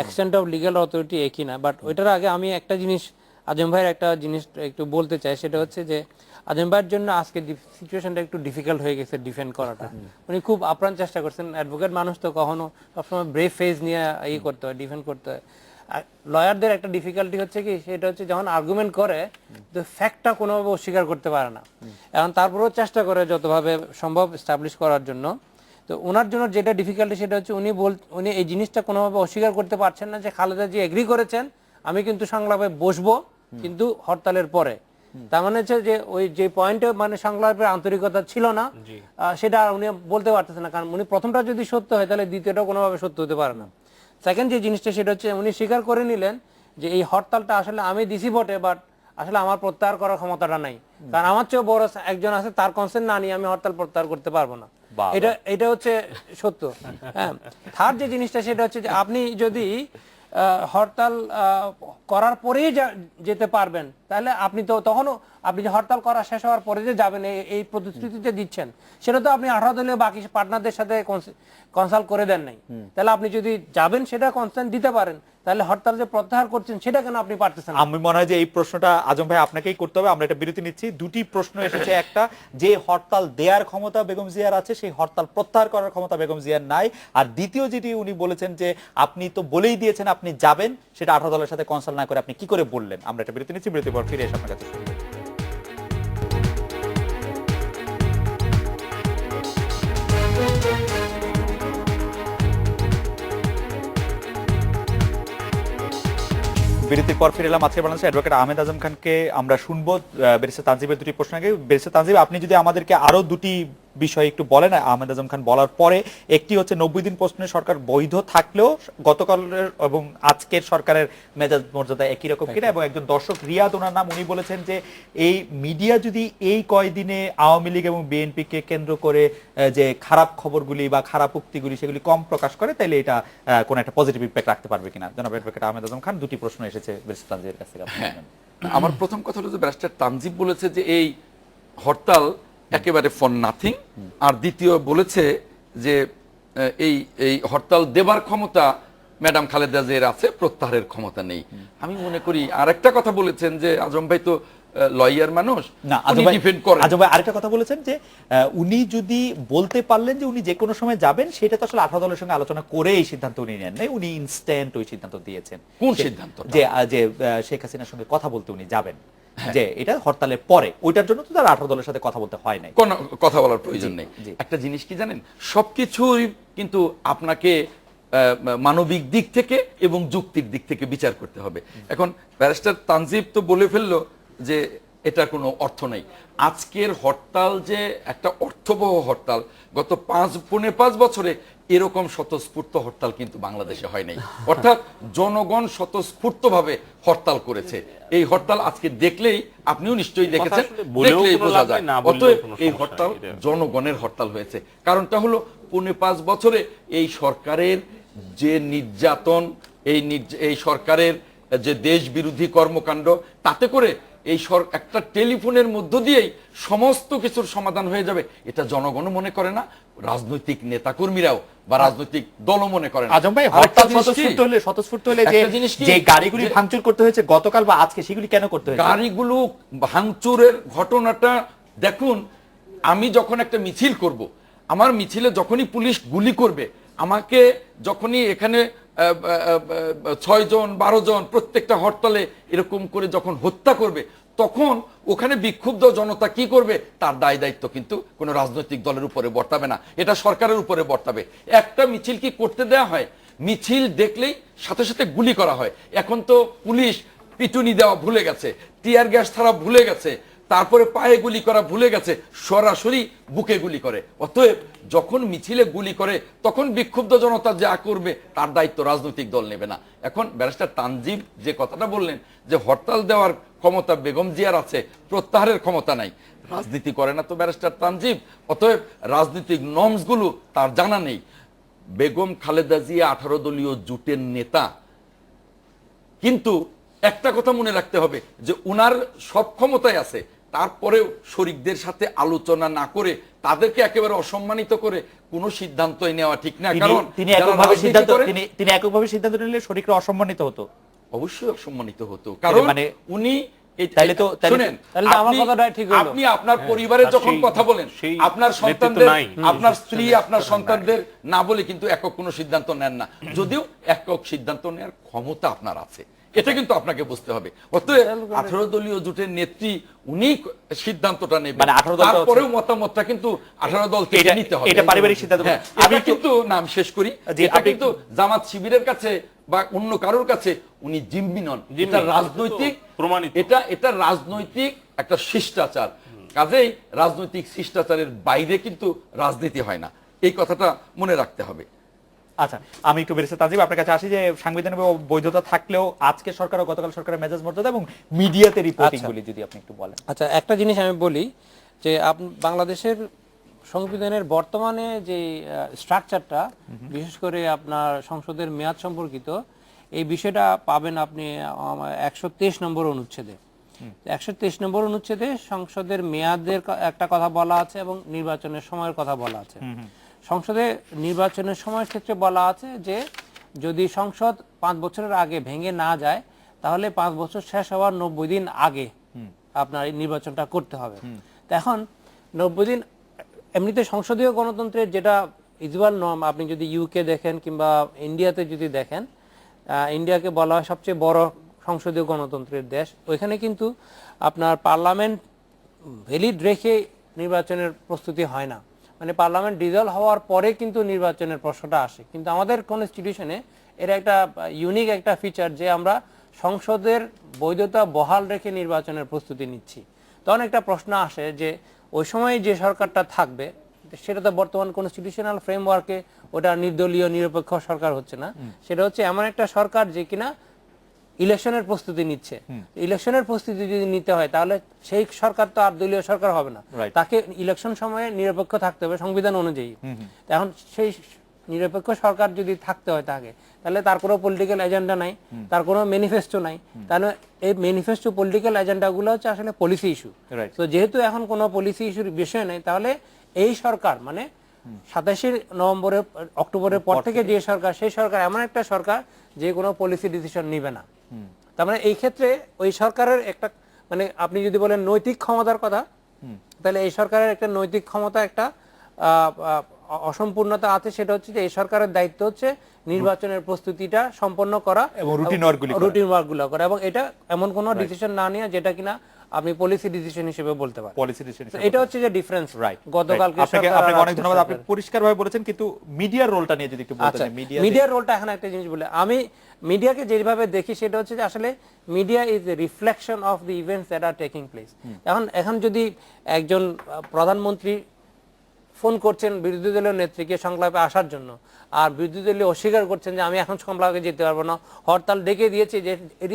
এক্সটেন্ট অফ লিগ্যাল অথরিটি একই না। বাট ওইটার আগে আমি একটা জিনিস, আজম ভাইয়ের একটা জিনিস একটু বলতে চাই, সেটা হচ্ছে যে আজম ভাইয়ের জন্য আজকে সিচুয়েশনটা একটু ডিফিকাল্ট হয়ে গেছে ডিফেন্ড করাটা। উনি খুব আপ্রাণ চেষ্টা করছেন। অ্যাডভোকেট মানুষ তো কখনো সবসময় ব্রেভ ফেজ নিয়ে করতে হয়, ডিফেন্ড করতে হয়। লয়ারদের একটা ডিফিকাল্টি হচ্ছে কি, সেটা হচ্ছে যখন আর্গুমেন্ট করে তো ফ্যাক্টটা কোনোভাবে অস্বীকার করতে পারে না, এখন তারপরেও চেষ্টা করে যতভাবে সম্ভব এস্টাবলিশ করার জন্য। তো ওনার জন্য যেটা ডিফিকাল্টি সেটা হচ্ছে উনি এই জিনিসটা কোনোভাবে অস্বীকার করতে পারছেন না যে খালেদা জি এগ্রি করেছেন আমি কিন্তু সংলাপে বসবো, কিন্তু হরতালের পরে। তার মানে হচ্ছে যে ওই যে পয়েন্টে মানে সংলাপের আন্তরিকতা ছিল না, সেটা উনি বলতে পারতেছেন না, কারণ উনি প্রথমটা যদি সত্য হয় তাহলে দ্বিতীয়টা কোনোভাবে সত্য হতে পারে না। সেকেন্ড যে জিনিসটা সেটা হচ্ছে উনি স্বীকার করে নিলেন যে এই হরতালটা আসলে আমি দিছি বটে, বাট আসলে আমার প্রত্যাহার করার ক্ষমতাটা নাই, কারণ আমার চেয়েও বড় একজন আছে, তার কনসেন্ট না নিয়ে আমি হরতাল প্রত্যাহার করতে পারবো না। এটা হচ্ছে সত্য। হ্যাঁ, থার্ড যে জিনিসটা সেটা হচ্ছে যে আপনি যদি হরতাল করার পরেই যেতে পারবেন, তাহলে আপনি তো তখনও আপনি যে হরতাল করা শেষ হওয়ার পরে যে যাবেন এই প্রতিশ্রুতিতে দিচ্ছেন, সেটা তো আপনি 18 দলীয় বাকি পার্টনারদের সাথে কনসাল্ট করে দেন নাই। তাহলে আপনি যদি যাবেন সেটা কনসার্ন দিতে পারেন, তাহলে হরতাল যে প্রত্যাহার করছেন সেটা কেন আপনি পারতেছেন? আমি মনে হয় যে এই প্রশ্নটা আজম ভাই আপনাকেই করতে হবে। আমরা এটা বিরতি নিচ্ছি। দুটি প্রশ্ন এসেছে, একটা যে হরতাল দেওয়ার ক্ষমতা বেগম জিয়ার আছে, সেই হরতাল প্রত্যাহার করার ক্ষমতা বেগম জিয়ার নাই। আর দ্বিতীয় যেটি উনি বলেছেন যে আপনি তো বলেই দিয়েছেন আপনি যাবেন, সেটা 18 দলের সাথে কনসাল্ট না করে আপনি কি করে বললেন। আমরা এটা বিরতি নিচ্ছি, বিরতি পর ফিরে এসে আপনার কাছে। বিরতির পর ফিরে এলাম। আজকে বাংলাদেশের অ্যাডভোকেট আহমেদ আজম খানকে আমরা শুনবো ব্যারিস্টার তানজিবের দুটি প্রশ্ন আগে। ব্যারিস্টার তানজিব, আপনি যদি আমাদেরকে আরো দুটি বিষয় একটু বলেন আহমেদ আজম খান বলার পরে। একটি হচ্ছে 90 দিন প্রশ্নে সরকার বৈধ থাকলেও গতকালের এবং আজকের সরকারের মেজাজ মর্যাদা একই রকম কিনা, এবং একজন দর্শক রিয়াদ, ওনার নাম, উনি বলেছেন যে এই মিডিয়া যদি এই কয়দিনে আওয়ামী লীগ এবং বিএনপিকে কেন্দ্র করে যে খারাপ খবরগুলি বা খারাপ উক্তিগুলি সেগুলি কম প্রকাশ করে, তাহলে এটা কোনো একটা পজিটিভ ইম্প্যাক্ট রাখতে পারবে কিনা। জনাব অ্যাডভোকেট আহমেদ আজম খান, দুটি প্রশ্ন এসেছে ব্যারিস্টার তানজিবের কাছ থেকে। হ্যাঁ, আমার প্রথম কথা হলো যে ব্যারিস্টার তানজিব বলেছে যে এই হরতাল একেবারে ফর নাথিং, আর দ্বিতীয় বলেছে যে এই হরতাল দেবার ক্ষমতা ম্যাডাম খালেদা জিয়ার আছে, প্রত্যাহারের ক্ষমতা নেই। আমি মনে করি আরেকটা কথা বলেছেন যে আজম ভাই তো লয়ার মানুষ, না উনি ডিফেন্ড করেন। আজম ভাই আরেকটা কথা বলেছেন যে উনি যদি বলতে পারলেন যে উনি যে কোনো সময় যাবেন, সেটা তো আসলে 18 দলের সঙ্গে আলোচনা করে এই সিদ্ধান্ত উনি নেন নাই, উনি ইনস্ট্যান্ট ওই সিদ্ধান্ত দিয়েছেন। কোন সিদ্ধান্ত? যে শেখ হাসিনার সঙ্গে কথা বলতে উনি যাবেন, যে এটা হরতালের পরে, ওইটার জন্য তো তার 18 দলের সাথে কথা বলতে হয় নাই, কোনো কথা বলার প্রয়োজন নেই। একটা জিনিস কি জানেন, সবকিছুই কিন্তু আপনাকে মানবিক দিক থেকে এবং যুক্তির দিক থেকে বিচার করতে হবে। এখন ব্যারিস্টার তানজিব তো বলে ফেললো যে এটার কোনো অর্থ নেই। আজকের হরতাল যে একটা অর্থবহ হরতাল, গত 5 বছরে এরকম স্বতঃস্ফূর্ত হরতাল কিন্তু বাংলাদেশে হয় নাই। অর্থাৎ জনগণ স্বতঃস্ফূর্তভাবে হরতাল করেছে। এই হরতাল আজকে দেখলেই, আপনিও নিশ্চয়ই দেখেছেন, দেখলেই বোঝা যায়। অতএব এই হরতাল জনগণের হরতাল হয়েছে। কারণটা হলো 5 বছরে এই সরকারের যে নির্যাতন, এই সরকারের যে দেশ বিরোধী কর্মকাণ্ড, তাতে করে এই একটা টেলিফোনের মধ্য দিয়েই সমস্ত কিছুর সমাধান হয়ে যাবে, এটা জনগণও মনে করে না, রাজনৈতিক নেতাকর্মীরাও বা রাজনৈতিক দলও মনে করে না। আজম ভাই, হরতাল স্বতঃস্ফূর্ত হলে যে গাড়িগুলি ভাঙচুর করতে হয়েছে গতকাল বা আজকে, সেগুলি কেন করতে হয়েছে? গাড়িগুলো ভাঙচুরের ঘটনাটা দেখুন, আমি যখন একটা মিছিল করব, আমার মিছিলে যখনই পুলিশ গুলি করবে, আমাকে যখনই এখানে 6 জন 12 জন প্রত্যেকটা হরতালে এরকম করে যখন হত্যা করবে, তখন ওখানে বিক্ষুব্ধ জনতা কি করবে, তার দায় দায়িত্ব কিন্তু কোনো রাজনৈতিক দলের উপরে বর্তাবে না, এটা সরকারের উপরে বর্তাবে। একটা মিছিল কি করতে দেয়া হয়? মিছিল দেখলেই সাথে সাথে গুলি করা হয়। এখন তো পুলিশ পিটুনি দেওয়া ভুলে গেছে, টিয়ার গ্যাস ছাড়া ভুলে গেছে, তারপরে পায়ে গুলি করা ভুলে গেছে, সরাসরি বুকে গুলি করে। অতএব যখন মিছিলে গুলি করে, তখন বিক্ষুব্ধ জনতা যা করবে তার দায়িত্ব রাজনৈতিক দল নেবে না। এখন ব্যারিস্টার তানজিব যে কথাটা বললেন যে হরতাল দেওয়ার ক্ষমতা বেগম জিয়ার আছে, প্রত্যাহারের ক্ষমতা নাই, রাজনীতি করে না তো ব্যারিস্টার তানজিব, অতএব রাজনৈতিক নর্মসগুলো তার জানা নেই। বেগম খালেদা জিয়া 18 দলীয় জোটের নেতা, কিন্তু একটা কথা মনে রাখতে হবে যে উনার সব ক্ষমতায় আছে, তারপরেও শরিকদের সাথে আলোচনা না করে তাদেরকে একেবারে অসম্মানিত করে কোনো সিদ্ধান্তই নেওয়া ঠিক না। কারণ তিনি এককভাবে সিদ্ধান্ত নিলে শরিকরা অসম্মানিত হতো, অবশ্যই অসম্মানিত হতো। কারণ মানে উনি আপনি আপনার পরিবারের যখন কথা বলেন, আপনার সন্তানদের, আপনার স্ত্রী, আপনার সন্তানদের না বলে কিন্তু একক কোনো সিদ্ধান্ত নেন না, যদিও একক সিদ্ধান্ত নেওয়ার ক্ষমতা আপনার আছে, এটা কিন্তু আপনাকে বুঝতে হবে। অতএব 18 দলীয় জোটের নেত্রী উনি সিদ্ধান্তটা নেবেন, তারপরেও মতামতটা কিন্তু 18 দল থেকে নিতে হবে। এটা পারিবারিক সিদ্ধান্ত। আমি কিন্তু নাম শেষ করি, এটা কিন্তু জামাত শিবিরের কাছে বা অন্য কারোর কাছে উনি জিম্মি নন, এটা রাজনৈতিক প্রমাণিত, এটা রাজনৈতিক একটা শিষ্টাচার। কাজেই রাজনৈতিক শিষ্টাচারের বাইরে কিন্তু রাজনীতি হয় না, এই কথাটা মনে রাখতে হবে। আচ্ছা, আমি একটু ব্যারিস্টার তানজিব আপনার কাছে আসি যে সাংবিধানিক বৈধতা থাকলেও আজকে সরকার ও গতকাল সরকারের মেজাজ মর্যাদা এবং মিডিয়াতে রিপোর্টিং গুলি যদি আপনি একটু বলেন। আচ্ছা, একটা জিনিস আমি বলি যে বাংলাদেশের সংবিধানের বর্তমানে যে স্ট্রাকচারটা, বিশেষ করে আপনার সংসদের মেয়াদ সম্পর্কিত এই বিষয়টা পাবেন আপনি 123 নম্বর অনুচ্ছেদে। 123 নম্বর অনুচ্ছেদে সংসদের মেয়াদের একটা কথা বলা আছে এবং নির্বাচনের সময়ের কথা বলা আছে। সংসদে নির্বাচনের সময়ের ক্ষেত্রে বলা আছে যে যদি সংসদ 5 বছরের আগে ভেঙে না যায়, তাহলে 5 বছর শেষ হওয়ার 90 দিন আগে আপনার এই নির্বাচনটা করতে হবে। তো এখন 90 দিন এমনিতে সংসদীয় গণতন্ত্রের যেটা ইউজুয়াল নর্ম, আপনি যদি ইউকে দেখেন কিংবা ইন্ডিয়াতে যদি দেখেন, ইন্ডিয়াকে বলা হয় সবচেয়ে বড় সংসদীয় গণতন্ত্রের দেশ। ওইখানে কিন্তু আপনার পার্লামেন্ট ভ্যালিড রেখে নির্বাচনের প্রস্তুতি হয় না, মানে পার্লামেন্ট ডিজলভ হওয়ার পরে কিন্তু নির্বাচনের প্রশ্নটা আসে। কিন্তু আমাদের কনস্টিটিউশনে এটা একটা ইউনিক একটা ফিচার যে আমরা সংসদের বৈধতা বহাল রেখে নির্বাচনের প্রস্তুতি নিচ্ছি, তখন একটা প্রশ্ন আসে যে ওই সময় যে সরকারটা থাকবে সেটা তো বর্তমান কনস্টিটিউশনাল ফ্রেমওয়ার্কে ওটা নির্দলীয় নিরপেক্ষ সরকার হচ্ছে না, সেটা হচ্ছে এমন একটা সরকার যে কিনা ইলেকশনের প্রস্তুতি নিচ্ছে। ইলেকশনের প্রস্তুতি যদি নিতে হয় তাহলে সেই সরকার তো আর দলীয় সরকার হবে না, তাকে ইলেকশন সময়ে নিরপেক্ষ থাকতে হবে সংবিধান অনুযায়ী। এখন সেই নিরপেক্ষ সরকার যদি থাকতে হয় তাকে, তাহলে তার কোনো পলিটিক্যাল এজেন্ডা নাই, তার কোনো ম্যানিফেস্টো নাই, তাহলে এই ম্যানিফেস্টো পলিটিক্যাল এজেন্ডাগুলো হচ্ছে আসলে পলিসি ইস্যু। তো যেহেতু এখন কোনো পলিসি ইস্যুর বিষয় নেই, তাহলে এই সরকার মানে 27 অক্টোবরের পর থেকে যে সরকার, সেই সরকার এমন একটা সরকার যে কোনো পলিসি ডিসিশন নিবে না। তার মানে এই ক্ষেত্রে ওই সরকারের একটা মানে আপনি যদি বলেন নৈতিক ক্ষমতার কথা, তাহলে এই সরকারের একটা নৈতিক ক্ষমতা একটা অসম্পূর্ণতা আছে, সেটা হচ্ছে যে এই সরকারের দায়িত্ব হচ্ছে নির্বাচনের প্রস্তুতিটা সম্পন্ন করা এবং রুটিন ওয়ার্কগুলো করা, এবং এটা এমন কোনো ডিসিশন না নিয়ে যেটা কিনা আপনি পলিসি ডিসিশন হিসেবে বলতে পারেন। পলিসি ডিসিশন এটা হচ্ছে যে ডিফারেন্স। রাইট, গতকালকে আপনাকে অনেক ধন্যবাদ, আপনি পরিষ্কারভাবে বলেছেন, কিন্তু মিডিয়ার রোলটা নিয়ে যদি একটু বলতেন। মিডিয়ার রোলটা এখন একটা জিনিস বলে, আমি মিডিয়াকে যেভাবে দেখি সেটা হচ্ছে যে আসলে media is a reflection of the events that are taking place. এখন যদি একজন প্রধানমন্ত্রী ফোন করছেন বিরোধী দলীয় নেত্রীকে সংলাপে আসার জন্য, আর বিরোধী দলীয় অস্বীকার করছেন যে আমি এখন সংলাপে যেতে পারবো না, হরতাল ডেকে দিয়েছে, যে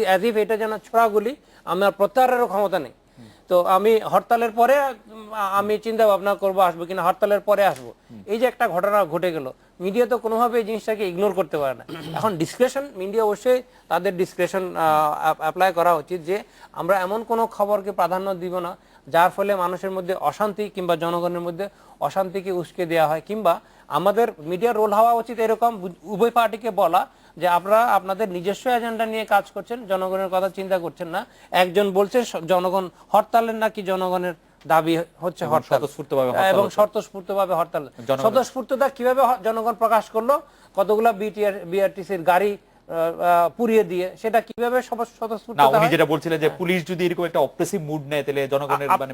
অ্যাজ ইফ এটা যেন ছোড়াগুলি, আমার প্রত্যাহারেরও ক্ষমতা নেই, তো আমি হরতালের পরে আমি চিন্তা ভাবনা করবো আসবো কিনা, হরতালের পরে আসবো। এই যে একটা ঘটনা ঘটে গেল, মিডিয়া তো কোনোভাবে এই জিনিসটাকে ইগনোর করতে পারে না। এখন ডিসক্রেশন, মিডিয়া অবশ্যই তাদের ডিসক্রেশন অ্যাপ্লাই করা উচিত যে আমরা এমন কোনো খবরকে প্রাধান্য দিব না যার ফলে মানুষের মধ্যে অশান্তি কিংবা জনগণের মধ্যে অশান্তিকে উস্কে দেওয়া হয়, কিংবা আমাদের মিডিয়ার রোল হওয়া উচিত এরকম উভয় পার্টিকে বলা যে আপনারা আপনাদের নিজস্ব এজেন্ডা নিয়ে কাজ করছেন, জনগণের কথা চিন্তা করছেন না। একজন বলছে জনগণ হরতালের নাকি জনগণের দাবি হচ্ছে হরতাল, এবং স্বতঃস্ফূর্তভাবে হরতাল। স্বতঃস্ফূর্ততা কিভাবে জনগণ প্রকাশ করলো? কতগুলা বিআরটিসির গাড়ি পুড়িয়ে দিয়ে, সেটা কিভাবে স্বতঃস্ফূর্ত? উনি যেটা বলছিলেন যে পুলিশ যদি এরকম একটা অপ্রেসিভ মুড নেয় তাহলে জনগণের মানে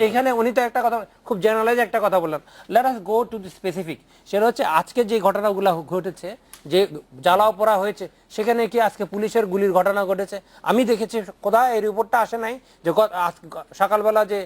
এখানে উনি তো একটা কথা খুব জেনারেলাইজ একটা কথা বললেন, let us go to the specific. সেটা হচ্ছে আজকে যে ঘটনাগুলো ঘটেছে, যে জ্বালাও পোড়া হয়েছে, সেখানে কি আজকে পুলিশের গুলির ঘটনা ঘটেছে? আমি দেখেছি, কোথায় এই রিপোর্টটা আসে নাই যে সকালবেলা যে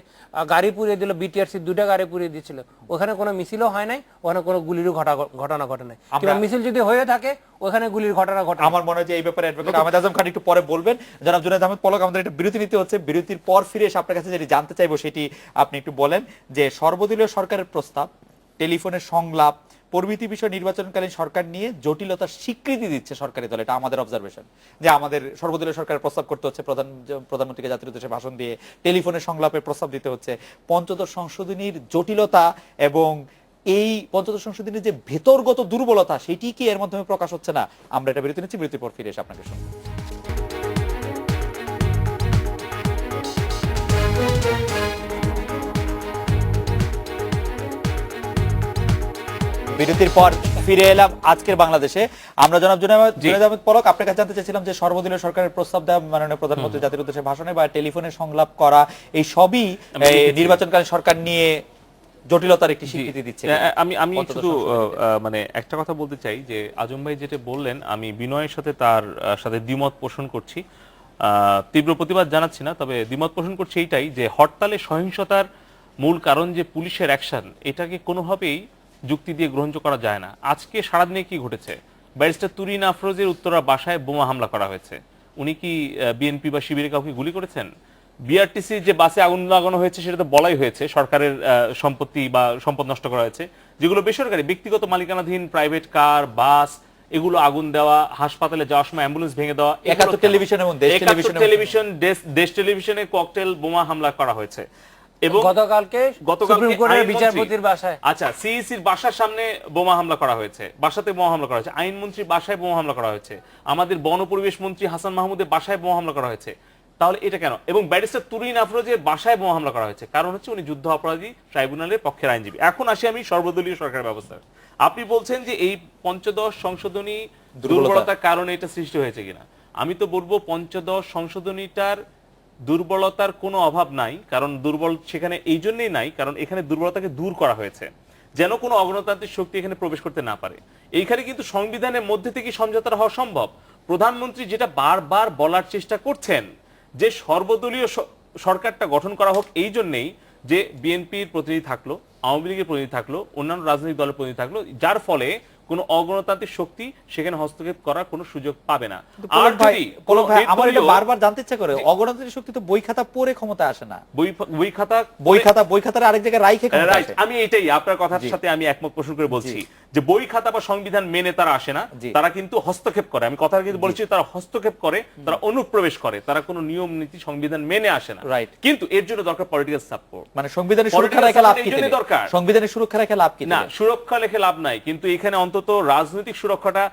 গাড়ি পুড়িয়ে দিল, বিটিআরসি 2টা গাড়ি পুড়িয়ে দিয়েছিল, ওখানে কোনো মিছিলও হয় নাই, ওখানে কোনো গুলিরও ঘটনা ঘটে নাই। কিংবা মিছিল যদি হয়ে থাকে ওখানে গুলির ঘটনা ঘটে। আমার মনে হয় যে এই ব্যাপারে অ্যাডভোকেট আহমেদ আজম খান একটু পরে বলবেন। জনাব জুনায়েদ আহমেদ পলক, আমাদের একটা বিরতি নিতে হচ্ছে, বিরতির পর ফিরে এসে আপনার কাছে যেটি জানতে চাইবো সেটি আপনি একটু বলেন যে সর্বদলীয় সরকারের প্রস্তাব, টেলিফোনের সংলাপ প্রভৃতি বিষয় নির্বাচনকালীন সরকার নিয়ে জটিলতার স্বীকৃতি দিচ্ছে সরকারি দল। এটা আমাদের অবজারভেশন যে আমাদের সর্বদলীয় সরকারের প্রস্তাব করতে হচ্ছে, প্রধানমন্ত্রীকে জাতির উদ্দেশ্যে ভাষণ দিয়ে টেলিফোনের সংলাপের প্রস্তাব দিতে হচ্ছে। পঞ্চদশ সংশোধনীর জটিলতা এবং এই পঞ্চদশ সংশোধনীর যে ভেতরগত দুর্বলতা, সেটি কি এর মাধ্যমে প্রকাশ হচ্ছে না? আমরা এটা বিরতি নিচ্ছি, বিরতির পর ফিরে এসে আপনাকে শুনবো। বিরতির পর ফিরে এলাম আজকের বাংলাদেশে। আমরা জনাব জুনায়েদ আহমেদ পলক, আপনার কাছে জানতে চাইছিলাম যে সর্বদলীয় সরকারের প্রস্তাব দেওয়া, মাননীয় প্রধানমন্ত্রী জাতির উদ্দেশ্যে ভাষণে বা টেলিফোনে সংলাপ করা, এই সবই নির্বাচনকালীন সরকার নিয়ে জটিলতার একটি স্বীকৃতি দিচ্ছে। আমি শুধু মানে একটা কথা বলতে চাই যে আজম ভাই যেটা বললেন, আমি বিনয়ের সাথে তার সাথে দ্বিমত পোষণ করছি, তীব্র প্রতিবাদ জানাচ্ছি না, তবে দ্বিমত পোষণ করছি এইটাই যে হরতালে সহিংসতার মূল কারণ যে পুলিশের অ্যাকশন, এটাকে কোনোভাবেই যুক্তি দিয়ে গ্রহণযোগ্য করা যায় না। আজকে সারাদিনে কি ঘটেছে? ব্যারিস্টার তুরিন আফরোজের উত্তরা বাসায় বোমা হামলা করা হয়েছে। উনি কি বিএনপি বা শিবিরের কাউকে গুলি করেছেন? বিআরটিসি যে বাসে আগুন লাগানো হয়েছে সেটা তো বলাই হয়েছে সরকারের সম্পত্তি বা সম্পদ নষ্ট করা হয়েছে, যেগুলো বেসরকারি ব্যক্তিগত মালিকানাধীন প্রাইভেট কার, বাস, এগুলো আগুন দেওয়া, হাসপাতালে যাওয়ার সময় অ্যাম্বুলেন্স ভেঙে দেওয়া, টেলিভিশন দেশ টেলিভিশনে ককটেল বোমা হামলা করা হয়েছে। এবং গতকালকে সুপ্রিম কোর্টের বিচারপতির বাসায়, আচ্ছা, সিইসির বাসার সামনে বোমা হামলা করা হয়েছে, বাসাতে বোমা হামলা করা হয়েছে, আইনমন্ত্রীর বাসায় বোমা হামলা করা হয়েছে, আমাদের বন পরিবেশ মন্ত্রী হাসান মাহমুদের বাসায় বোমা হামলা করা হয়েছে। তাহলে এটা কেন? এবং ব্যারিস্টার তুরিন আফরোজের বাসায় বোমা হামলা করা হয়েছে, কারণ হচ্ছে উনি যুদ্ধ অপরাধী ট্রাইব্যুনালের পক্ষের আইনজীবী। এখন আসি আমি সর্বদলীয় সরকার ব্যবস্থা। আপনি বলছেন যে এই পঞ্চদশ সংশোধনী দুর্বলতার কারণে এটা সৃষ্টি হয়েছে কিনা। আমি তো বলবো পঞ্চদশ সংশোধনীটার দুর্বলতার কোনো অভাব নাই, কারণ দুর্বল সেখানে এই জন্যই নাই কারণ এখানে দুর্বলতাকে দূর করা হয়েছে যেন কোনো অগণতান্ত্রিক শক্তি এখানে প্রবেশ করতে না পারে। এইখানে কিন্তু সংবিধানের মধ্যে থেকে সমঝোতা হওয়া সম্ভব। প্রধানমন্ত্রী যেটা বারবার বলার চেষ্টা করছেন যে সর্বদলীয় সরকারটা গঠন করা হোক এই জন্যেই যে বিএনপির প্রতিনিধি থাকলো, আওয়ামী লীগের প্রতিনিধি থাকলো, অন্যান্য রাজনৈতিক দলের প্রতিনিধি থাকলো, যার ফলে কোনো অগণতান্ত্রিক শক্তি সেখানে হস্তক্ষেপ করার কোনো সুযোগ পাবে না। আর যদি আমার এটা বারবার জানতে ইচ্ছা করে, অগণতান্ত্রিক শক্তি তো বই খাতা পড়ে ক্ষমতা আসে না, বই খাতার আরেক জায়গায় রাইখে ক্ষমতা আসে। আমি এটাই আপনার কথার সাথে আমি একমত পোষণ করে বলছি যে বই খাতা বা সংবিধান মেনে তারা আসে না, তারা কিন্তু হস্তক্ষেপ করে। আমি কথা কিন্তু বলছি তারা হস্তক্ষেপ করে, তারা অনুপ্রবেশ করে, তারা কোনো নিয়ম নীতি সংবিধান মেনে আসে না। কিন্তু এর জন্য দরকার পলিটিক্যাল সাপোর্ট, মানে সংবিধানের সুরক্ষা রেখে লাভ কি? দরকার সংবিধানের সুরক্ষা রেখে লাভ কি? না, সুরক্ষা রেখে লাভ নাই, কিন্তু এখানে অন্তত রাজনৈতিক সুরক্ষাটা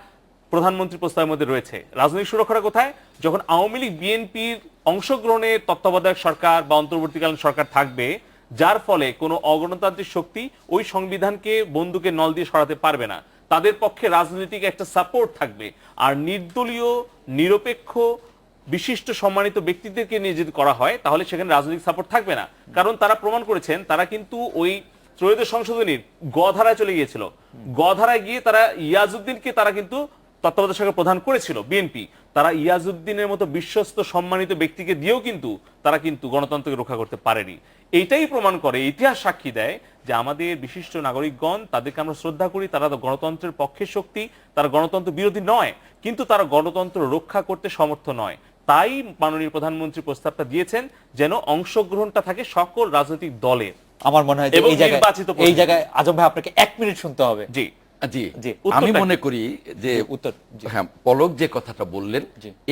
প্রধানমন্ত্রী প্রস্তাবের মধ্যে রয়েছে। রাজনৈতিক সুরক্ষাটা কোথায়? যখন আওয়ামী লীগ বিএনপির অংশগ্রহণের তত্ত্বাবধায়ক সরকার বা অন্তর্বর্তীকালীন সরকার থাকবে, যার ফলে কোনো অগণতান্ত্রিক শক্তি ওই সংবিধানকে বন্দুকের নল দিয়ে সরাতে পারবে না, তাদের পক্ষে রাজনৈতিক একটা সাপোর্ট থাকবে। আর নির্দলীয় নিরপেক্ষ বিশিষ্ট সম্মানিত ব্যক্তিদেরকে নিয়ে যদি করা হয় তাহলে সেখানে রাজনৈতিক সাপোর্ট থাকবে না। কারণ তারা প্রমাণ করেছেন তারা কিন্তু ওই ত্রয়োদশ সংশোধনীর গধারায় চলে গিয়েছিল। গধারায় গিয়ে তারা ইয়াজউদ্দিনকে তারা কিন্তু তত্ত্বাবধায়ক সরকার প্রধান করেছিল বিএনপি। তারা ইয়াজউদ্দিনের মতো বিশ্বস্ত সম্মানিত ব্যক্তিকে দিয়েও কিন্তু তারা কিন্তু গণতন্ত্রকে রক্ষা করতে পারেনি। এইটাই প্রমাণ করে, ইতিহাস সাক্ষী দেয় যে আমাদের বিশিষ্ট নাগরিকগণ, তাদেরকে আমরা শ্রদ্ধা করি, তারা তো গণতন্ত্রের পক্ষে শক্তি, তারা গণতন্ত্র বিরোধী নয়, কিন্তু তারা গণতন্ত্র রক্ষা করতে সমর্থ নয়। তাই মাননীয় প্রধানমন্ত্রী প্রস্তাবটা দিয়েছেন যেন অংশগ্রহণটা থাকে সকল রাজনৈতিক দলের। আমার মনে হয় এই জায়গায় আজম ভাই আপনাকে 1 মিনিট শুনতে হবে। জি জি, আমি মনে করি যে উত্তর, হ্যাঁ, পলক যে কথাটা বললেন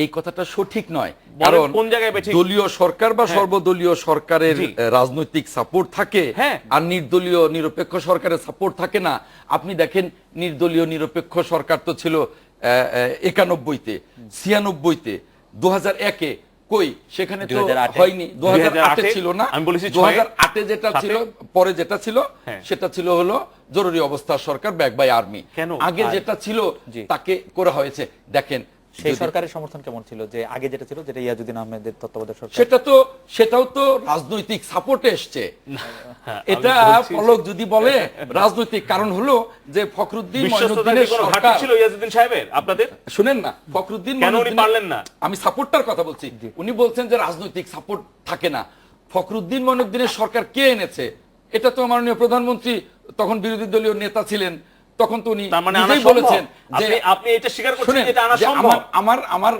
এই কথাটা সঠিক নয়। কারণ কোন জায়গায় দলীয় সরকার বা সর্বদলীয় সরকারের রাজনৈতিক সাপোর্ট থাকে, আর নির্দলীয় নিরপেক্ষ সরকারের সাপোর্ট থাকে না। আপনি দেখেন নির্দলীয় নিরপেক্ষ সরকার তো ছিল 91-তে, 96-তে, 2001-এ, কই সেখানে তো হয়নি। 2008-এ ছিল না, আমি বলেছি 2008-এ যেটা ছিল, পরে যেটা ছিল সেটা ছিল হলো জরুরি অবস্থা সরকার ব্যাক বাই আর্মি। আগে যেটা ছিল তাকে করা হয়েছে। দেখেন সেই সরকারের সমর্থন কেমন ছিল যে আগে যেটা ছিল, যেটা ইয়াজউদ্দিন আহমেদের তত্ত্বাবধায়ক সরকার, সেটাও তো রাজনৈতিক সাপোর্টে এসছে। এটা পলক যদি বলে রাজনৈতিক, কারণ হলো যে ফখরুদ্দিন মঈনুদ্দিনের সরকার ছিল ইয়াজউদ্দিন সাহেবের, আপনাদের শুনেন না, ফখরুদ্দিন কেন উনি পারলেন না? আমি সাপোর্টটার কথা বলছি। উনি বলছেন যে রাজনৈতিক সাপোর্ট থাকে না। ফখরুদ্দিন মঈনুদ্দিনের সরকার কে এনেছে? এটা তো মাননীয় প্রধানমন্ত্রী তখন বিরোধী দলীয় নেতা ছিলেন, তখন তো উনি নিজেই বলেছেন যে আপনি এটা স্বীকার করছেন যে এটা আনা সম্ভব।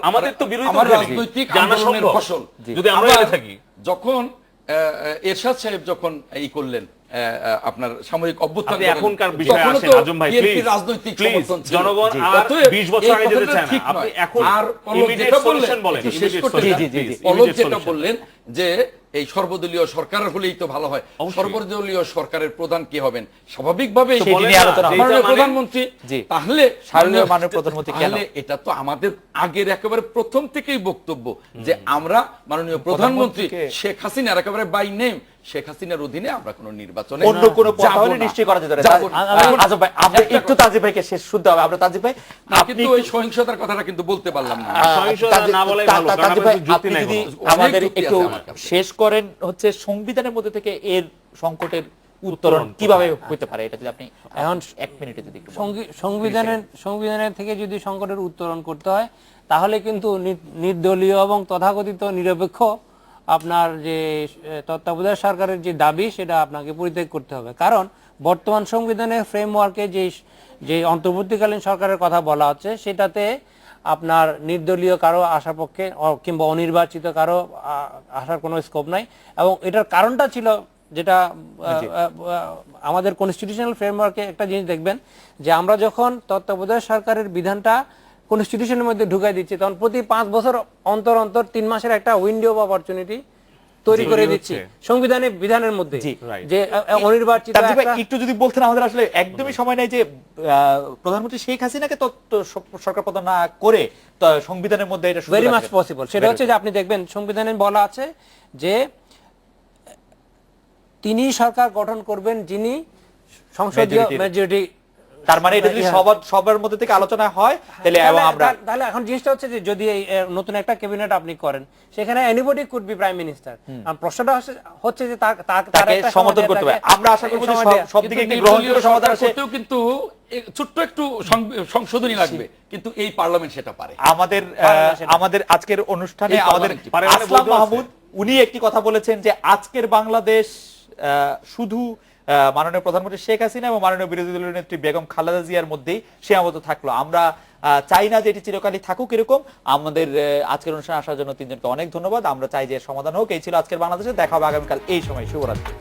আমাদের তো বিরোধী আমার রাজনৈতিক আন্দোলনের ফসল যদি আমরা এনে থাকি। যখন এরশাদ সাহেব যখন এই করলেন আপনার সামরিক অভ্যুত্থান, এখনকার বিষয়ে আসেন আজম ভাই, প্লিজ রাজনৈতিক সমর্থন ছিল। জনগণ আর 20 বছর আগে যেতে চায় না, আপনি এখন আর ইমিডিয়েট সলিউশন বলেন। পলক যেটা বললেন যে এই সর্বদলীয় সরকার হলেই তো ভালো হয়, সর্বদলীয় সরকারের প্রধান কে হবেন? স্বাভাবিকভাবে প্রধানমন্ত্রী। তাহলে এটা তো আমাদের আগের একেবারে প্রথম থেকেই বক্তব্য যে আমরা মাননীয় প্রধানমন্ত্রী শেখ হাসিনার একেবারে বাই নেম, শেখ হাসিনার অধীনে আমরা কোন নির্বাচনে অন্য কোন পথ হলে নিশ্চয়ই করা যেতে পারে। আজম ভাই, আপনি একটু তাজিব ভাইকে শেষ শুনতে হবে। আমরা তাজিব ভাই, কিন্তু ওই সহিংসতার কথাটা কিন্তু বলতে পারলাম না। সহিংসতা না বলাই ভালো, কারণ আমাদের যুক্তি নাই। আমাদের একটু শেষ করেন হচ্ছে সংবিধানের মধ্যে থেকে এর সংকটের উত্তরণ কিভাবে হতে পারে, এটা যদি আপনি এখন 1 মিনিটে যদি একটু সংবিধানের থেকে যদি সংকটের উত্তরণ করতে হয় তাহলে কিন্তু নির্দলীয় এবং তথাকথিত নিরপেক্ষ আপনার যে তত্ত্বাবধায়ক সরকারের যে দাবি সেটা আপনাকে পরিত্যাগ করতে হবে। কারণ বর্তমান সংবিধানের ফ্রেমওয়ার্কে যে অন্তর্বর্তীকালীন সরকারের কথা বলা হচ্ছে সেটাতে আপনার নির্দলীয় কারো আসার পক্ষে কিংবা অনির্বাচিত কারো আসার কোনো স্কোপ নাই। এবং এটার কারণটা ছিল যেটা আমাদের কনস্টিটিউশনাল ফ্রেমওয়ার্কে একটা জিনিস দেখবেন যে আমরা যখন তত্ত্বাবধায়ক সরকারের বিধানটা কনস্টিটিউশনের মধ্যে ঢুকাই দিচ্ছি তখন প্রতি 5 বছর অন্তর অন্তর 3 মাসের একটা উইন্ডো অফ অপরচুনিটি তৈরি করে দিচ্ছি সংবিধানের বিধানের মধ্যে যে অনির্বাচিত। একটু যদি বলতেন, আমাদের আসলে একদমই সময় নাই যে প্রধানমন্ত্রী শেখ হাসিনাকে সরকার প্রধান না করে সংবিধানের মধ্যে এটা ভেরি মাচ পসিবল। সেটা হচ্ছে যে আপনি দেখবেন সংবিধানে বলা আছে যে তিনি সরকার গঠন করবেন যিনি সংসদীয় মেজরিটি তার মানে এটা যদি সবার মধ্যে থেকে আলোচনা হয় তাহলে এবং আমরা তাহলে এখন জিনিসটা হচ্ছে যে যদি এই নতুন একটা ক্যাবিনেট আপনি করেন সেখানে anybody could be prime minister, আর প্রশ্নটা হচ্ছে যে তাকে সমর্থন করতে হবে। আমরা আশা করব যে সব দিকে একটি গ্রহণযোগ্য সমাধান আসে। কিন্তু ছোট্ট একটু সংশোধনী লাগবে, কিন্তু এই পার্লামেন্ট সেটা পারে। আমাদের আজকের অনুষ্ঠানে আমাদের আসলাম মাহমুদ উনি একটি কথা বলেছেন যে আজকের বাংলাদেশ শুধু মাননীয় প্রধানমন্ত্রী শেখ হাসিনা এবং মাননীয় বিরোধী দলীয় নেত্রী বেগম খালেদা জিয়ার মধ্যেই সীমাবদ্ধ থাকলো। আমরা চাই না যে এটি চিরকালই থাকুক এরকম। আমাদের আজকের অনুষ্ঠানে আসার জন্য তিনজনকে অনেক ধন্যবাদ। আমরা চাই যে সমাধান হোক। এই ছিল আজকের বাংলাদেশে। দেখা হবে আগামীকাল এই সময়। শুভরাত্রি।